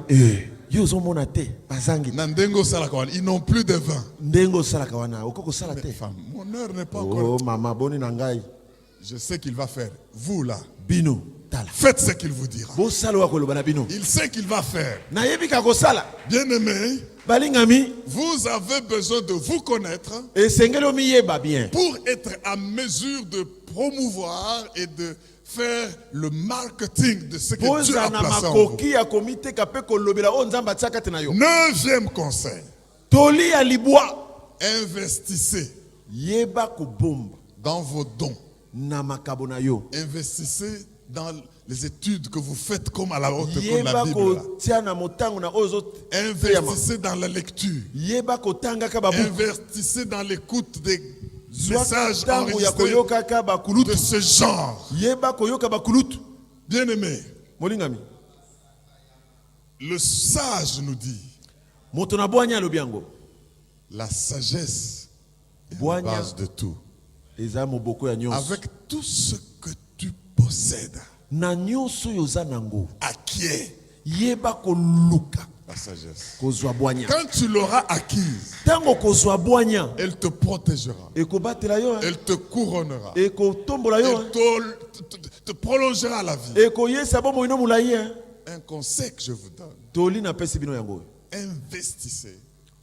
yo ozomona te bazangi Nandengo salakawan, ils n'ont plus de vin. ndenge osalaka wana okoko sala te. Femme, mon heure n'est pas Oh encore. mama boni na ngai Je sais qu'il va faire. Vous là, bino tala faites ce qu'il vous dira. bosala wa koloba na bino Il sait qu'il va faire. nayebi ka kosala Bien-aimés, balingami vous avez besoin de vous connaître esengeli omiyeba bien pour être à mesure de promouvoir et de faire le marketing de ce que Dieu poza a na placé en vous. makoki ya komiteka mpe kolobela oyo nzambe atiaka te na yo. 9e conseil. Toli ya libwa Investissez yeba kobomba dans vos dons. na makabo na yo, Investissez dans les études que vous faites comme à la haute école de yeba la Bible. là. kotia na motango na oyo Investissez dans la lecture. yeba kotangaka babuku, Investissez dans l'écoute des zwaka messages ntango ya enregistrés koyokaka de bakulutu, ce genre. yeba koyoka bakulutu. Bien-aimés, Molingami le sage nous dit, moto na bwanya alobi yango, la sagesse est la Bwanya. base de tout. eza moboko ya nyonso, Avec tout ce que tu possèdes, na nyonso oyo oza nango acquiert yeba koluka la sagesse. kozwa bwanya. Quand tu l'auras acquise, Ntango kozwa bwanya elle te protégera, ekobatela yo, elle te couronnera, ekotombola yo, elle te prolongera la vie. ekoyesa bomoi no molai. Un conseil que je vous donne, Toli napesi bino yango, investissez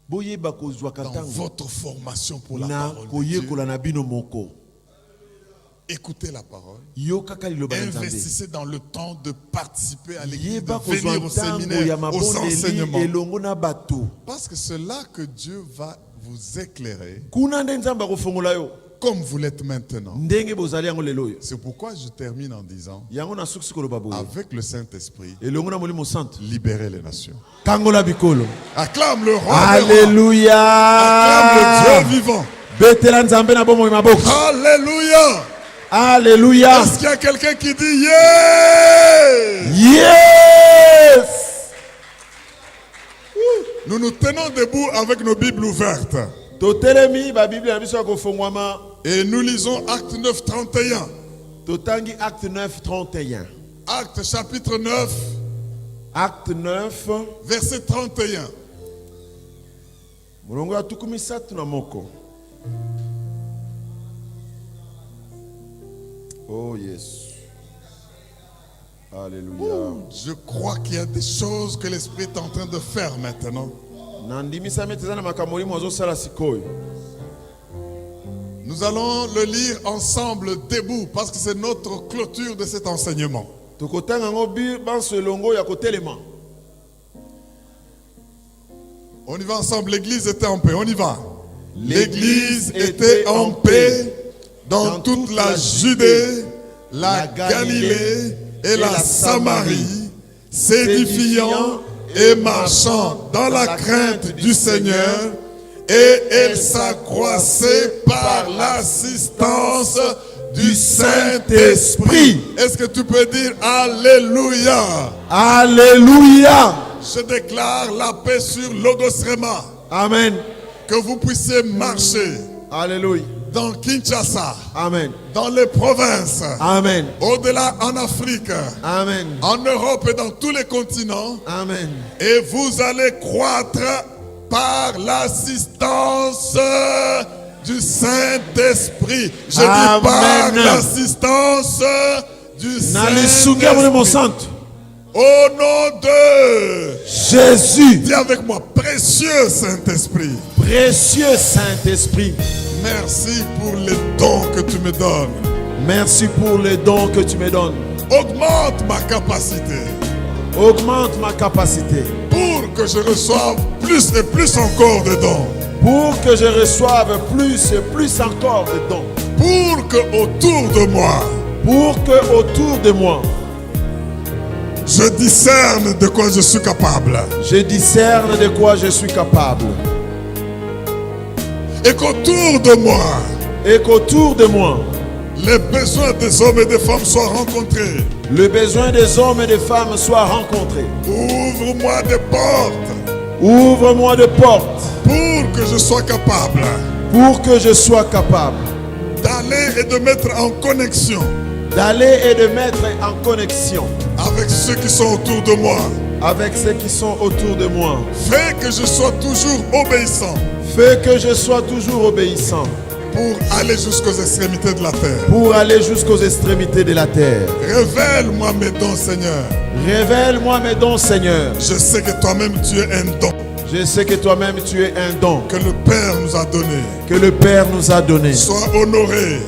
boyeba kozwaka dans ntango votre formation pour la na parole de Dieu. koyekola na bino moko, Écoutez la parole. yokaka liloba na Nzambe, Investissez dans le temps de participer à l'église, yeba de kozwa venir au ntango ya séminaire, aux mabondeli enseignements. elongo na bato. Parce que c'est là que Dieu va vous éclairer Kuna nde Nzambe akofongola yo comme vous l'êtes maintenant. ndenge bozali yango lelo oyo. C'est pourquoi je termine en disant, Yango nasuki koloba boye, avec le Saint-Esprit, elongo na molimo santo libérez les nations. kangola bikolo. Acclame le roi des rois. Alléluia. Acclame le Dieu vivant. Betela Nzambe na bomoi maboko. Alléluia. Alléluia. Est-ce qu'il y a quelqu'un qui dit yeah? Yes. Nous nous tenons debout avec nos Bibles ouvertes. Totelemi ba Bible na biso ya kofongwama. Et nous lisons Acte 9, 31. Totangi acte 9 31. Acte chapitre 9, Acte 9 verset 31. mulongo ya tukumi satu na moko. Oh yes. Alléluia. Je crois qu'il y a des choses que l'Esprit est en train de faire maintenant. Nandimisa meteza na makambo limo azosala sikoyo. Nous allons le lire ensemble debout parce que c'est notre clôture de cet enseignement. Tokotanga ngo bi banso elongo ya kotelema. On y va ensemble, l'église était en paix, on y va. L'église était en paix dans toute la Judée, la Galilée et la Samarie, s'édifiant et marchant dans la crainte du Seigneur, et elle s'accroissait par l'assistance du Saint-Esprit. Est-ce que tu peux dire Alléluia? Alléluia. Je déclare la paix sur Logos Rema. Amen. Que vous puissiez marcher Alléluia. dans Kinshasa, Amen. dans les provinces, Amen. au-delà en Afrique, Amen. en Europe et dans tous les continents. Amen. Et vous allez croître par l'assistance du Saint-Esprit. Je Amen. dis par l'assistance du Nalisungia mulimo Saint-Esprit. santo. Au nom de Jésus. dis avec moi, précieux Saint-Esprit. Précieux Saint-Esprit. Merci pour les dons que tu me donnes. Merci pour les dons que tu me donnes. Augmente ma capacité Augmente ma capacité pour que je reçoive plus et plus encore de dons. pour que je reçoive plus et plus encore de dons. Pour que autour de moi, Pour que autour de moi, je discerne de quoi je suis capable. je discerne de quoi je suis capable. Et qu'autour de moi, Et qu'autour de moi, les besoins des hommes et des femmes soient rencontrés. Le besoin des hommes et des femmes soit rencontré. Ouvre-moi des portes. Ouvre-moi des portes. Pour que je sois capable. Pour que je sois capable. D'aller et de mettre en connexion. D'aller et de mettre en connexion. Avec ceux qui sont autour de moi. Avec ceux qui sont autour de moi. Fais que je sois toujours obéissant. Fais que je sois toujours obéissant. Pour aller jusqu'aux extrémités de la terre. Pour aller jusqu'aux extrémités de la terre. Révèle-moi mes dons, Seigneur. Révèle-moi mes dons, Seigneur. Je sais que toi-même tu es un don. Je sais que toi-même tu es un don. Que le Père nous a donné. Que le Père nous a donné. Sois honoré.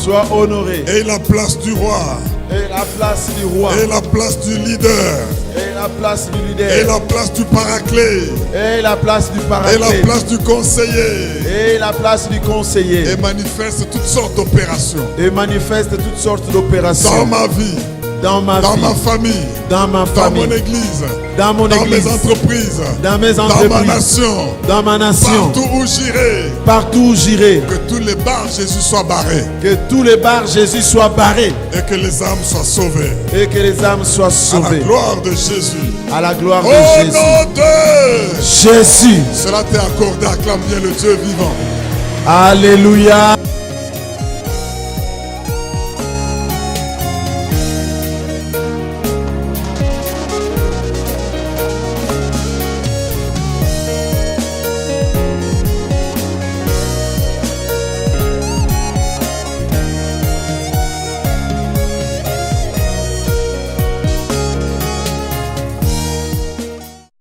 Sois honoré. Et la place du roi. Et la place du roi. Et la place du leader. Et la place du leader. Et la place du paraclet. Et la place du paraclet. Et la place du conseiller. Et la place du conseiller. Et manifeste toutes sortes d'opérations. Et manifeste toutes sortes d'opérations. Dans ma vie. Dans ma famille. Dans ma famille. Dans mon église. Dans mon église. Mes entreprises. Dans mes entreprises. Dans ma nation. Dans ma nation. Partout où j'irai. Partout où j'irai. Que tous les bars Jésus soient barrés. Que tous les bars Jésus soient barrés. Et que les âmes soient sauvées. Et que les âmes soient sauvées. À la gloire de Jésus. À la gloire de Jésus. Jésus. Au nom de Jésus. Cela t'est accordé, acclame bien le Dieu vivant. Alléluia.